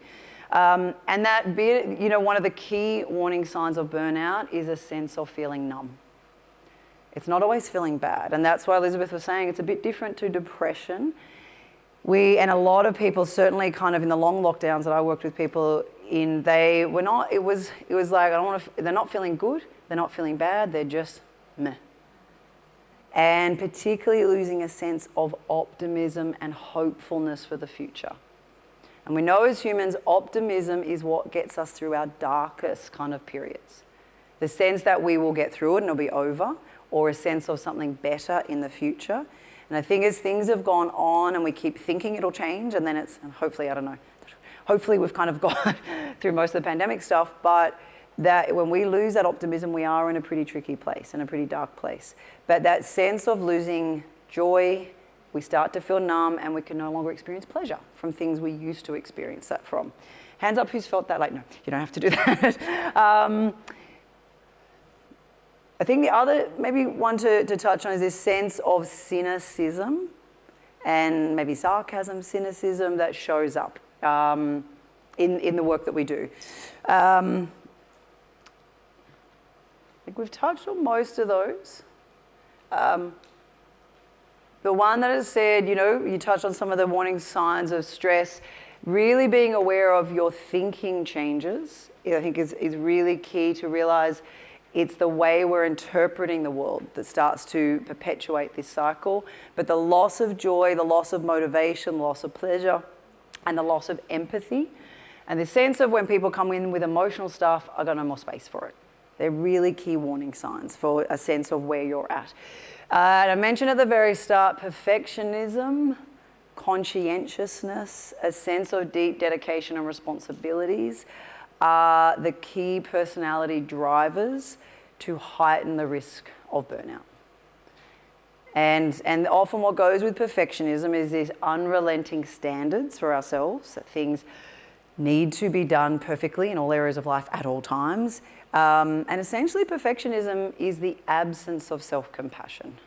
And that, one of the key warning signs of burnout is a sense of feeling numb. It's not always feeling bad. And that's why Elizabeth was saying it's a bit different to depression. And a lot of people, certainly kind of in the long lockdowns that I worked with people in, they were not, it was like, they're not feeling good, they're not feeling bad, they're just meh. And particularly losing a sense of optimism and hopefulness for the future. And we know as humans, optimism is what gets us through our darkest kind of periods. The sense that we will get through it and it'll be over, or a sense of something better in the future. And I think as things have gone on and we keep thinking it'll change, and then and hopefully, I don't know, hopefully we've kind of got through most of the pandemic stuff, but that when we lose that optimism, we are in a pretty tricky place, in a pretty dark place. But that sense of losing joy, we start to feel numb and we can no longer experience pleasure from things we used to experience that from. Hands up who's felt that, like, no, you don't have to do that. I think the other, maybe one to touch on is this sense of cynicism and maybe sarcasm, cynicism that shows up in the work that we do. I think we've touched on most of those. The one that has said, you touched on some of the warning signs of stress, really being aware of your thinking changes, I think is really key to realize. It's the way we're interpreting the world that starts to perpetuate this cycle. But the loss of joy, the loss of motivation, loss of pleasure, and the loss of empathy, and the sense of when people come in with emotional stuff, I got no more space for it. They're really key warning signs for a sense of where you're at. And I mentioned at the very start, perfectionism, conscientiousness, a sense of deep dedication and responsibilities are the key personality drivers to heighten the risk of burnout. And often what goes with perfectionism is these unrelenting standards for ourselves, that things need to be done perfectly in all areas of life at all times. And essentially perfectionism is the absence of self-compassion.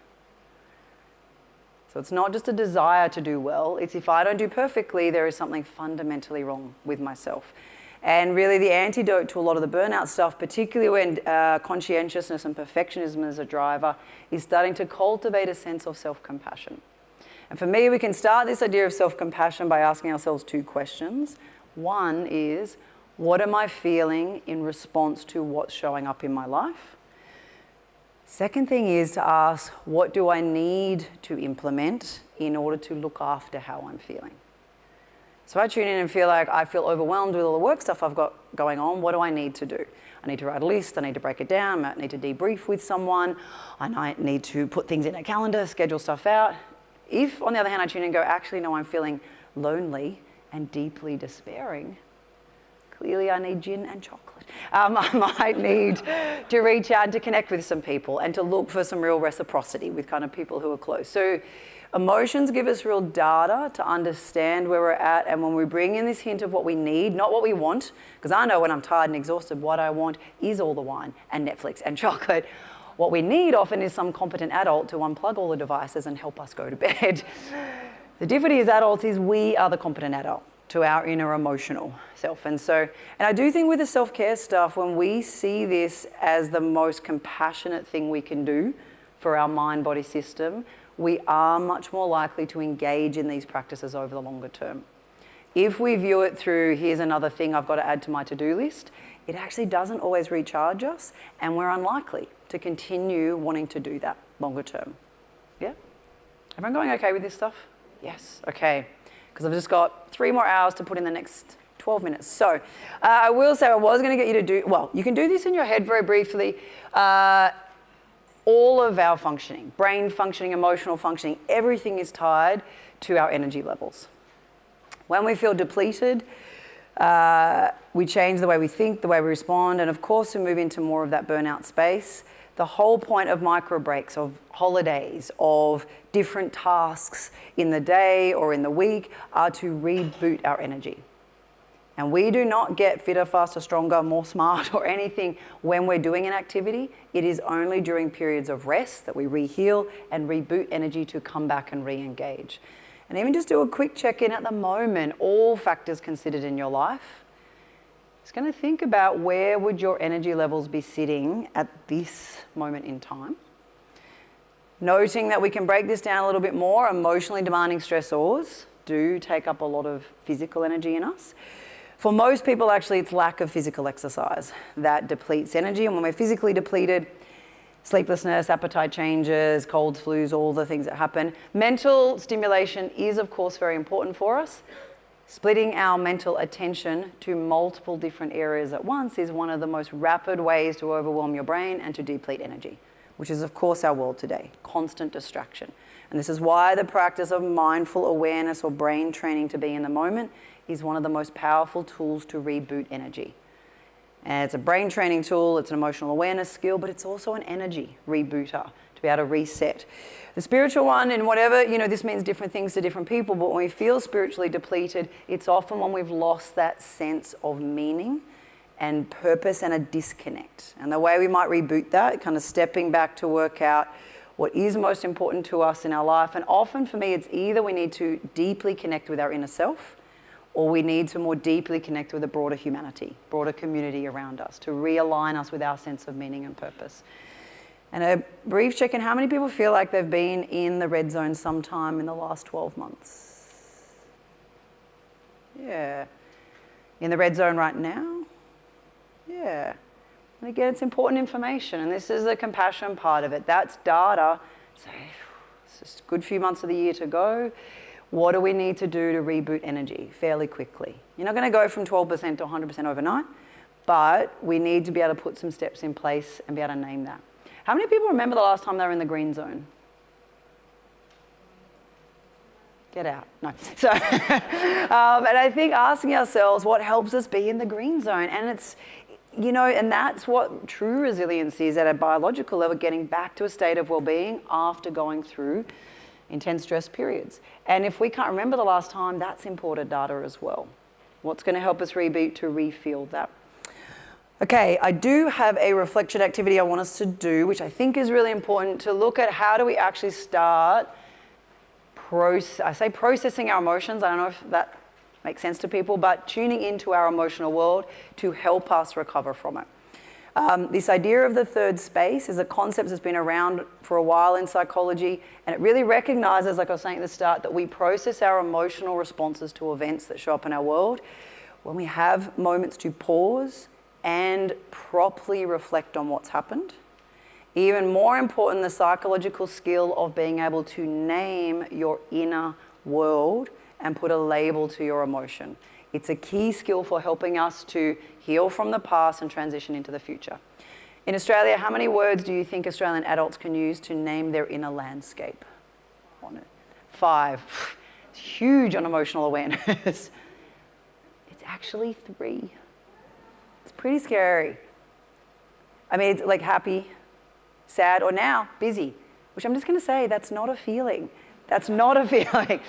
So it's not just a desire to do well, it's if I don't do perfectly, there is something fundamentally wrong with myself. And really the antidote to a lot of the burnout stuff, particularly when conscientiousness and perfectionism as a driver, is starting to cultivate a sense of self-compassion. And for me, we can start this idea of self-compassion by asking ourselves two questions. One is, what am I feeling in response to what's showing up in my life? Second thing is to ask, what do I need to implement in order to look after how I'm feeling? So I tune in and feel like I feel overwhelmed with all the work stuff I've got going on. What do I need to do? I need to write a list. I need to break it down. I need to debrief with someone. I might need to put things in a calendar, schedule stuff out. If, on the other hand, I tune in and go, actually, no, I'm feeling lonely and deeply despairing, clearly I need gin and chocolate. I might need to reach out and to connect with some people and to look for some real reciprocity with kind of people who are close. So emotions give us real data to understand where we're at, and when we bring in this hint of what we need, not what we want, because I know when I'm tired and exhausted, what I want is all the wine and Netflix and chocolate. What we need often is some competent adult to unplug all the devices and help us go to bed. The difficulty as adults is we are the competent adult to our inner emotional self. And I do think with the self-care stuff, when we see this as the most compassionate thing we can do for our mind-body system, we are much more likely to engage in these practices over the longer term. If we view it through, here's another thing I've got to add to my to-do list, it actually doesn't always recharge us, and we're unlikely to continue wanting to do that longer term. Yeah? Everyone going okay with this stuff? Yes, okay. Because I've just got 3 more hours to put in the next 12 minutes. So I will say I was going to get you to do, well, you can do this in your head very briefly. All of our functioning, brain functioning, emotional functioning, everything is tied to our energy levels. When we feel depleted, we change the way we think, the way we respond, and of course we move into more of that burnout space. The whole point of micro breaks, of holidays, of different tasks in the day or in the week are to reboot our energy. And we do not get fitter, faster, stronger, more smart or anything when we're doing an activity. It is only during periods of rest that we re-heal and reboot energy to come back and re-engage. And even just do a quick check-in at the moment, all factors considered in your life. Just going to think about where would your energy levels be sitting at this moment in time. Noting that we can break this down a little bit more, emotionally demanding stressors do take up a lot of physical energy in us. For most people, actually, it's lack of physical exercise that depletes energy. And when we're physically depleted, sleeplessness, appetite changes, colds, flus, all the things that happen. Mental stimulation is, of course, very important for us. Splitting our mental attention to multiple different areas at once is one of the most rapid ways to overwhelm your brain and to deplete energy, which is, of course, our world today, constant distraction. And this is why the practice of mindful awareness or brain training to be in the moment is one of the most powerful tools to reboot energy. And it's a brain training tool, it's an emotional awareness skill, but it's also an energy rebooter to be able to reset. The spiritual one, and whatever, this means different things to different people, but when we feel spiritually depleted, it's often when we've lost that sense of meaning and purpose and a disconnect. And the way we might reboot that, kind of stepping back to work out what is most important to us in our life. And often for me, it's either we need to deeply connect with our inner self, or we need to more deeply connect with a broader humanity, broader community around us to realign us with our sense of meaning and purpose. And a brief check-in, how many people feel like they've been in the red zone sometime in the last 12 months? Yeah. In the red zone right now? Yeah. And again, it's important information, and this is the compassion part of it. That's data. So it's just a good few months of the year to go. What do we need to do to reboot energy fairly quickly? You're not going to go from 12% to 100% overnight, but we need to be able to put some steps in place and be able to name that. How many people remember the last time they were in the green zone? Get out. No. So, and I think asking ourselves what helps us be in the green zone, and it's, and that's what true resilience is at a biological level, getting back to a state of well-being after going through intense stress periods. And if we can't remember the last time, that's imported data as well. What's going to help us reboot to refuel that? Okay, I do have a reflection activity I want us to do, which I think is really important, to look at how do we actually start processing our emotions. I don't know if that makes sense to people, but tuning into our emotional world to help us recover from it. This idea of the third space is a concept that's been around for a while in psychology, and it really recognizes, like I was saying at the start, that we process our emotional responses to events that show up in our world when we have moments to pause and properly reflect on what's happened. Even more important, the psychological skill of being able to name your inner world and put a label to your emotion. It's a key skill for helping us to heal from the past and transition into the future. In Australia, how many words do you think Australian adults can use to name their inner landscape? 5. It's huge on emotional awareness. It's actually 3. It's pretty scary. I mean, it's like happy, sad, or now busy, which I'm just going to say that's not a feeling. That's not a feeling.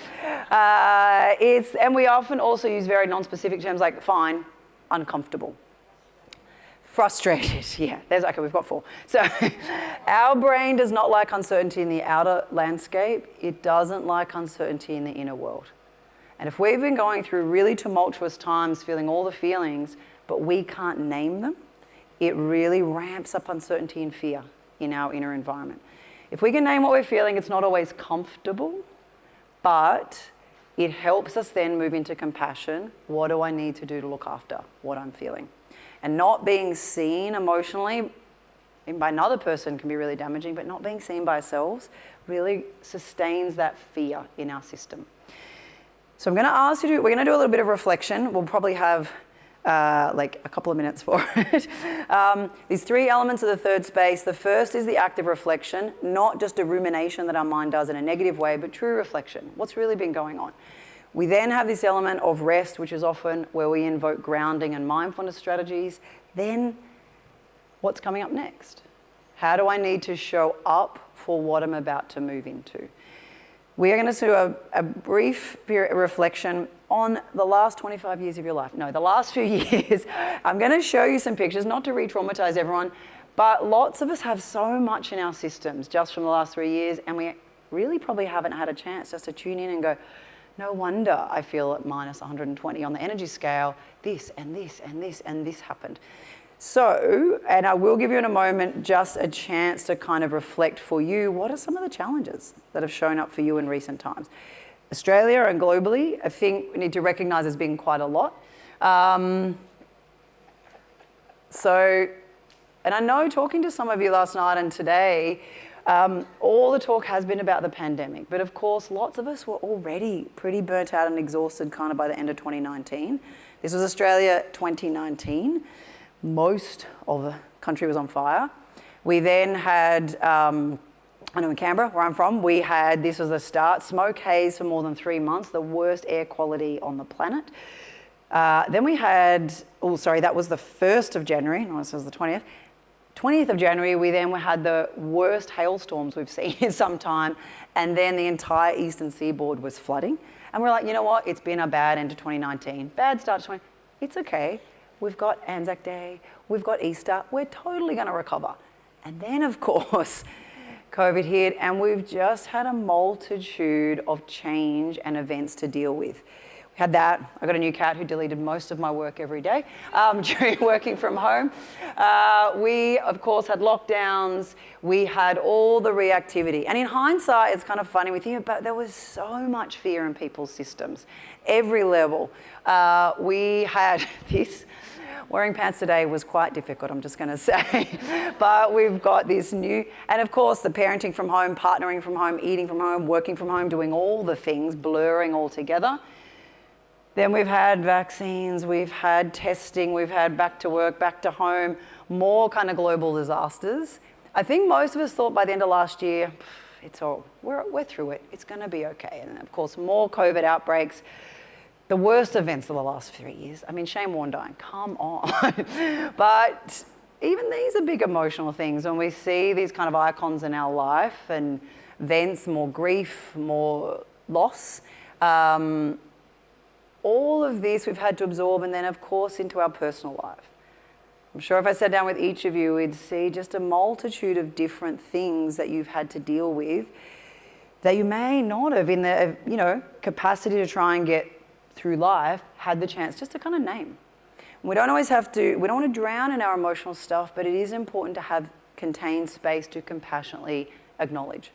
And we often also use very non-specific terms like fine, uncomfortable, frustrated. Yeah, okay, we've got 4. So our brain does not like uncertainty in the outer landscape. It doesn't like uncertainty in the inner world. And if we've been going through really tumultuous times, feeling all the feelings, but we can't name them, it really ramps up uncertainty and fear in our inner environment. If we can name what we're feeling, it's not always comfortable, but it helps us then move into compassion. What do I need to do to look after what I'm feeling? And not being seen emotionally by another person can be really damaging, but not being seen by ourselves really sustains that fear in our system. So I'm going to ask you we're going to do a little bit of reflection. We'll probably have like a couple of minutes for it. These 3 elements of the third space. The first is the active reflection, not just a rumination that our mind does in a negative way, but true reflection. What's really been going on? We then have this element of rest, which is often where we invoke grounding and mindfulness strategies. Then what's coming up next? How do I need to show up for what I'm about to move into? We are going to do a brief reflection on the last 25 years of your life. No, the last few years. I'm going to show you some pictures, not to re-traumatize everyone, but lots of us have so much in our systems just from the last 3 years, and we really probably haven't had a chance just to tune in and go, no wonder I feel at minus 120 on the energy scale, this and this and this and this happened. So, and I will give you in a moment just a chance to kind of reflect for you, what are some of the challenges that have shown up for you in recent times? Australia and globally, I think we need to recognise there's been quite a lot. And I know talking to some of you last night and today, all the talk has been about the pandemic, but of course lots of us were already pretty burnt out and exhausted kind of by the end of 2019. This was Australia 2019. Most of the country was on fire. We then had, I know in Canberra, where I'm from, this was the start, smoke haze for more than 3 months, the worst air quality on the planet. Then we had, that was the 1st of January, no, this was the 20th. 20th of January, we had the worst hailstorms we've seen in some time, and then the entire eastern seaboard was flooding. And we're like, you know what, it's been a bad end to 2019, bad start to 20, it's okay. We've got Anzac Day, we've got Easter, we're totally gonna recover. And then of course, COVID hit, and we've just had a multitude of change and events to deal with. We had that. I got a new cat who deleted most of my work every day during working from home. We, of course, had lockdowns. We had all the reactivity. And in hindsight, it's kind of funny. We think about there was so much fear in people's systems, every level. We had this. Wearing pants today was quite difficult, I'm just going to say. But we've got this new, and of course the parenting from home, partnering from home, eating from home, working from home, doing all the things, blurring all together. Then we've had vaccines, we've had testing, we've had back to work, back to home, more kind of global disasters. I think most of us thought by the end of last year, we're through it, it's going to be okay. And of course, more COVID outbreaks. The worst events of the last 3 years. I mean, Shane Warne, come on. But even these are big emotional things. When we see these kind of icons in our life and events, more grief, more loss, all of this we've had to absorb, and then of course into our personal life. I'm sure if I sat down with each of you, we'd see just a multitude of different things that you've had to deal with that you may not have in the capacity to try and get through life had the chance just to kind of name. We don't always have to, we don't want to drown in our emotional stuff, but it is important to have contained space to compassionately acknowledge.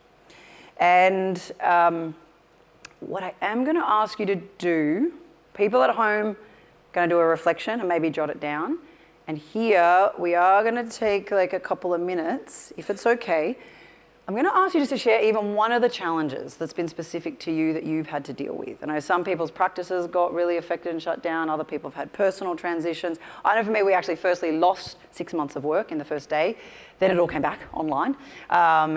And what I am going to ask you to do, people at home, going to do a reflection and maybe jot it down. And here we are going to take like a couple of minutes, if it's okay. I'm going to ask you just to share even one of the challenges that's been specific to you that you've had to deal with. I know some people's practices got really affected and shut down. Other people have had personal transitions. I know for me, we actually firstly lost 6 months of work in the first day. Then it all came back online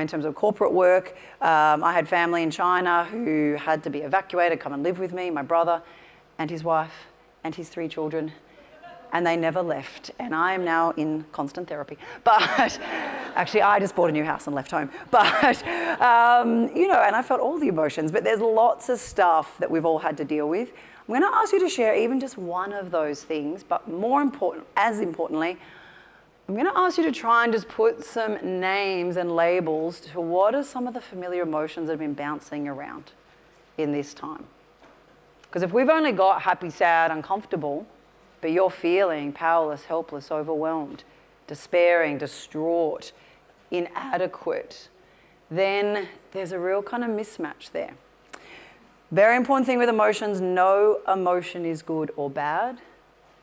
in terms of corporate work. I had family in China who had to be evacuated, come and live with me, my brother and his wife and his 3 children. And they never left, and I am now in constant therapy. But actually, I just bought a new house and left home. But, and I felt all the emotions, but there's lots of stuff that we've all had to deal with. I'm gonna ask you to share even just one of those things, but as importantly, I'm gonna ask you to try and just put some names and labels to what are some of the familiar emotions that have been bouncing around in this time. Because if we've only got happy, sad, uncomfortable, but you're feeling powerless, helpless, overwhelmed, despairing, distraught, inadequate, then there's a real kind of mismatch there. Very important thing with emotions, no emotion is good or bad.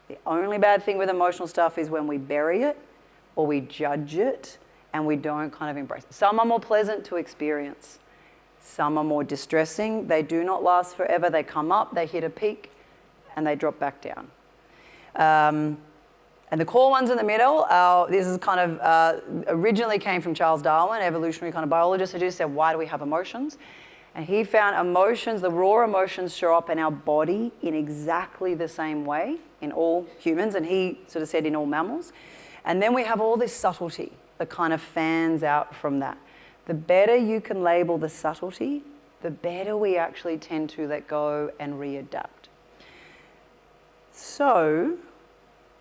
The only bad thing with emotional stuff is when we bury it or we judge it and we don't kind of embrace it. Some are more pleasant to experience. Some are more distressing. They do not last forever. They come up, they hit a peak, and they drop back down. And the core ones in the middle, this is kind of originally came from Charles Darwin, evolutionary kind of biologist, who just said, why do we have emotions? And he found emotions, the raw emotions show up in our body in exactly the same way in all humans, and he sort of said in all mammals. And then we have all this subtlety that kind of fans out from that. The better you can label the subtlety, the better we actually tend to let go and readapt. So,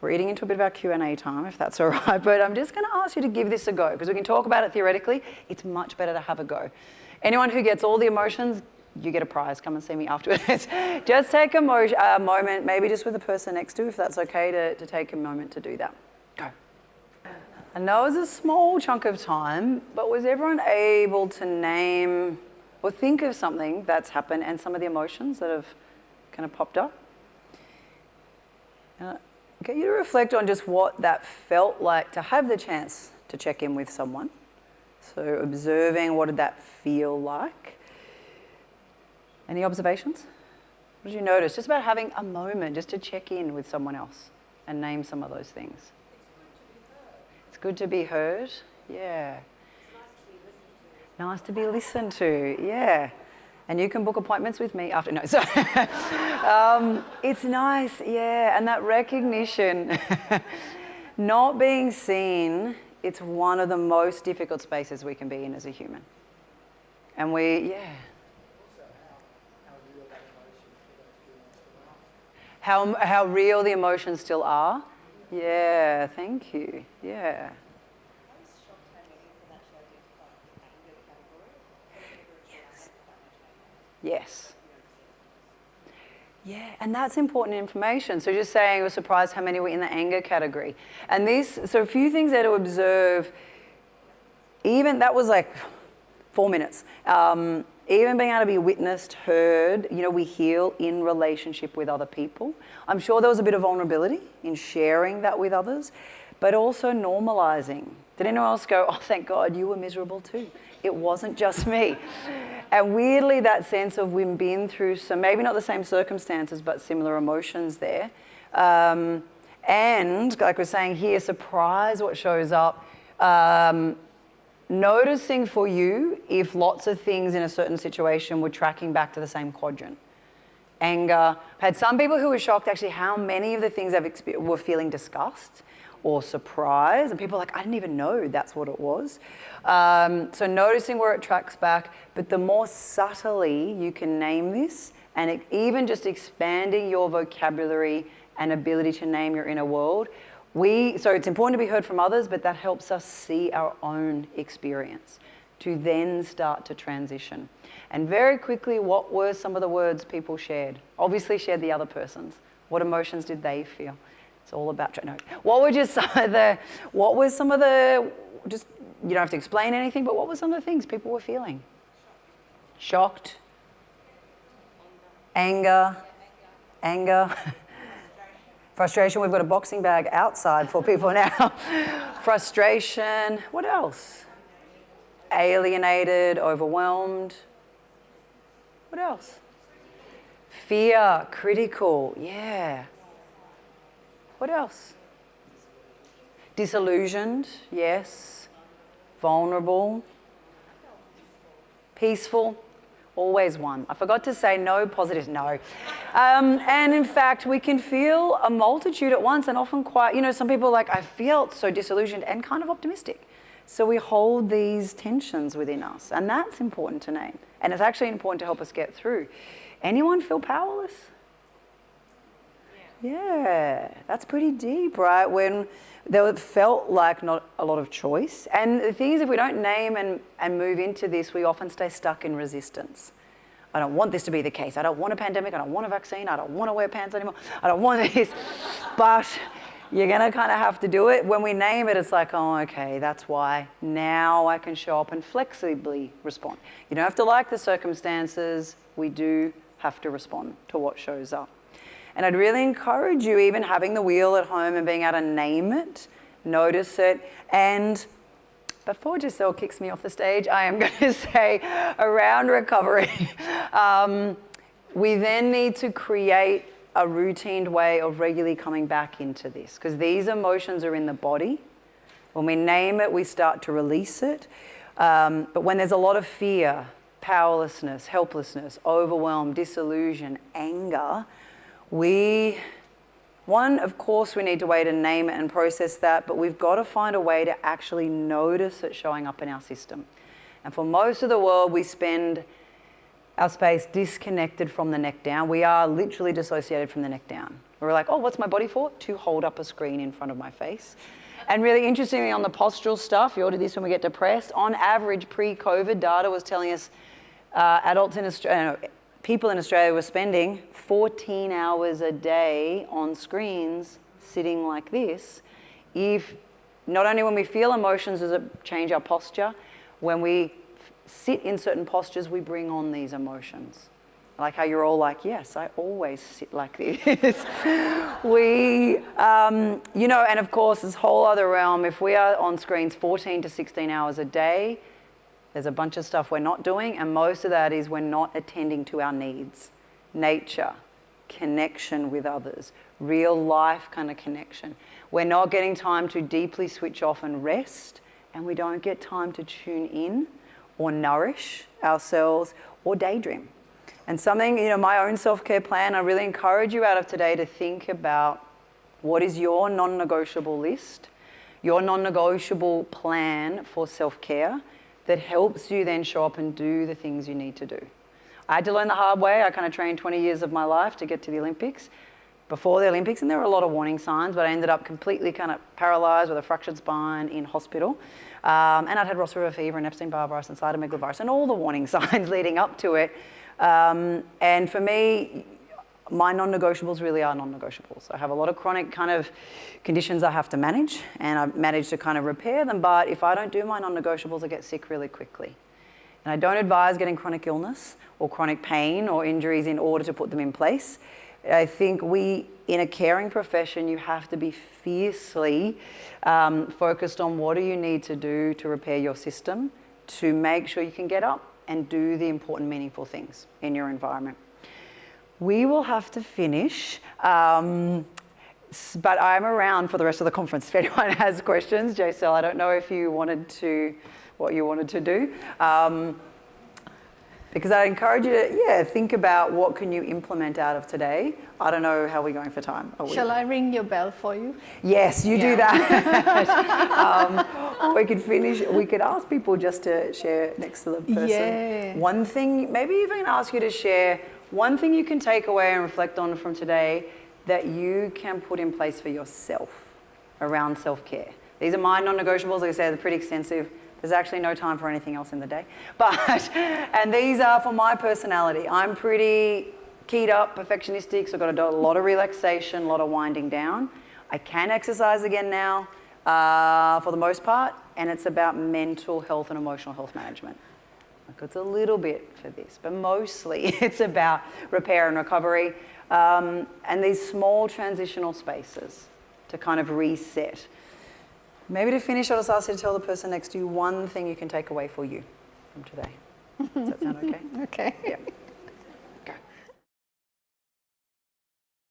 we're eating into a bit of our Q&A time, if that's all right, but I'm just going to ask you to give this a go, because we can talk about it theoretically. It's much better to have a go. Anyone who gets all the emotions, you get a prize. Come and see me afterwards. Just take a moment, maybe just with the person next to, if that's okay, to take a moment to do that. Go. I know it was a small chunk of time, but was everyone able to name or think of something that's happened and some of the emotions that have kind of popped up. Get you to reflect on just what that felt like to have the chance to check in with someone. So observing, what did that feel like? Any observations? What did you notice? Just about having a moment just to check in with someone else and name some of those things. It's good to be heard. Yeah. Nice to be listened to. Yeah. And you can book appointments with me after. No, sorry. It's nice, yeah. And that recognition, not being seen, it's one of the most difficult spaces we can be in as a human. And how real the emotions still are. Yeah, thank you. Yeah. Yes. Yeah, and that's important information. So just saying, I was surprised how many were in the anger category. And so a few things there to observe, even that was like 4 minutes. Even being able to be witnessed, heard, we heal in relationship with other people. I'm sure there was a bit of vulnerability in sharing that with others, but also normalizing. Did anyone else go, oh, thank God, you were miserable too? It wasn't just me. And weirdly, that sense of we've been through some, maybe not the same circumstances, but similar emotions there. And like we're saying here, surprise what shows up. Noticing for you if lots of things in a certain situation were tracking back to the same quadrant. Anger. I've had some people who were shocked actually how many of the things were feeling disgust or surprise, and people are like, I didn't even know that's what it was. So noticing where it tracks back, but the more subtly you can name this, and even just expanding your vocabulary and ability to name your inner world, so it's important to be heard from others, but that helps us see our own experience to then start to transition. And very quickly, what were some of the words people shared? Obviously shared the other person's. What emotions did they feel? It's all about, no. What were some of the, just, you don't have to explain anything, but what were some of the things people were feeling? Shocked. Anger. Frustration, we've got a boxing bag outside for people now. Frustration, what else? Alienated, overwhelmed. What else? Fear, critical, yeah. What else? Disillusioned, yes. Vulnerable. Peaceful, always one. I forgot to say no positives, no. And in fact, we can feel a multitude at once and often quite, some people are like, I felt so disillusioned and kind of optimistic. So we hold these tensions within us, and that's important to name. And it's actually important to help us get through. Anyone feel powerless? Yeah, that's pretty deep, right? When there felt like not a lot of choice. And the thing is, if we don't name and move into this, we often stay stuck in resistance. I don't want this to be the case. I don't want a pandemic. I don't want a vaccine. I don't want to wear pants anymore. I don't want this. But you're going to kind of have to do it. When we name it, it's like, oh, okay, that's why. Now I can show up and flexibly respond. You don't have to like the circumstances. We do have to respond to what shows up. And I'd really encourage you, even having the wheel at home and being able to name it, notice it. And before Giselle kicks me off the stage, I am going to say around recovery, we then need to create a routine way of regularly coming back into this, because these emotions are in the body. When we name it, we start to release it. But when there's a lot of fear, powerlessness, helplessness, overwhelm, disillusion, anger, of course, we need a way to name it and process that, but we've got to find a way to actually notice it showing up in our system. And for most of the world, we spend our space disconnected from the neck down. We are literally dissociated from the neck down. We're like, oh, what's my body for? To hold up a screen in front of my face. And really interestingly, on the postural stuff, you all do this when we get depressed, on average, pre-COVID data was telling us people in Australia were spending 14 hours a day on screens sitting like this. If not only when we feel emotions does it change our posture, when we sit in certain postures, we bring on these emotions. Like how you're all like, yes, I always sit like this. We, you know, and of course, this whole other realm, if we are on screens 14 to 16 hours a day, there's a bunch of stuff we're not doing, and most of that is we're not attending to our needs. Nature, connection with others, real life kind of connection. We're not getting time to deeply switch off and rest, and we don't get time to tune in or nourish ourselves or daydream. And something, you know, my own self-care plan, I really encourage you out of today to think about what is your non-negotiable list, your non-negotiable plan for self-care that helps you then show up and do the things you need to do. I had to learn the hard way. I kind of trained 20 years of my life to get to the Olympics. Before the Olympics, and there were a lot of warning signs, but I ended up completely kind of paralyzed with a fractured spine in hospital. And I'd had Ross River fever and Epstein-Barr virus and cytomegalovirus and all the warning signs leading up to it. And for me, my non-negotiables really are non-negotiables. I have a lot of chronic kind of conditions I have to manage, and I've managed to kind of repair them, but if I don't do my non-negotiables, I get sick really quickly. And I don't advise getting chronic illness or chronic pain or injuries in order to put them in place. I think in a caring profession, you have to be fiercely focused on what do you need to do to repair your system to make sure you can get up and do the important, meaningful things in your environment. We will have to finish, but I'm around for the rest of the conference. If anyone has questions, JCL, I don't know if you wanted to, what you wanted to do. Because I encourage you to, think about what can you implement out of today. I don't know how we're going for time. Shall I ring your bell for you? Yes, you do that. We could finish, we could ask people just to share next to the person. Yeah. One thing, maybe even ask you to share one thing you can take away and reflect on from today that you can put in place for yourself around self-care. These are my non-negotiables. Like I said, they're pretty extensive. There's actually no time for anything else in the day. And these are for my personality. I'm pretty keyed up, perfectionistic, so I've got to do a lot of relaxation, a lot of winding down. I can exercise again now for the most part, and it's about mental health and emotional health management. Like it's a little bit for this, but mostly it's about repair and recovery and these small transitional spaces to kind of reset. Maybe to finish, I'll just ask you to tell the person next to you one thing you can take away for you from today. Does that sound okay? Okay. Yeah.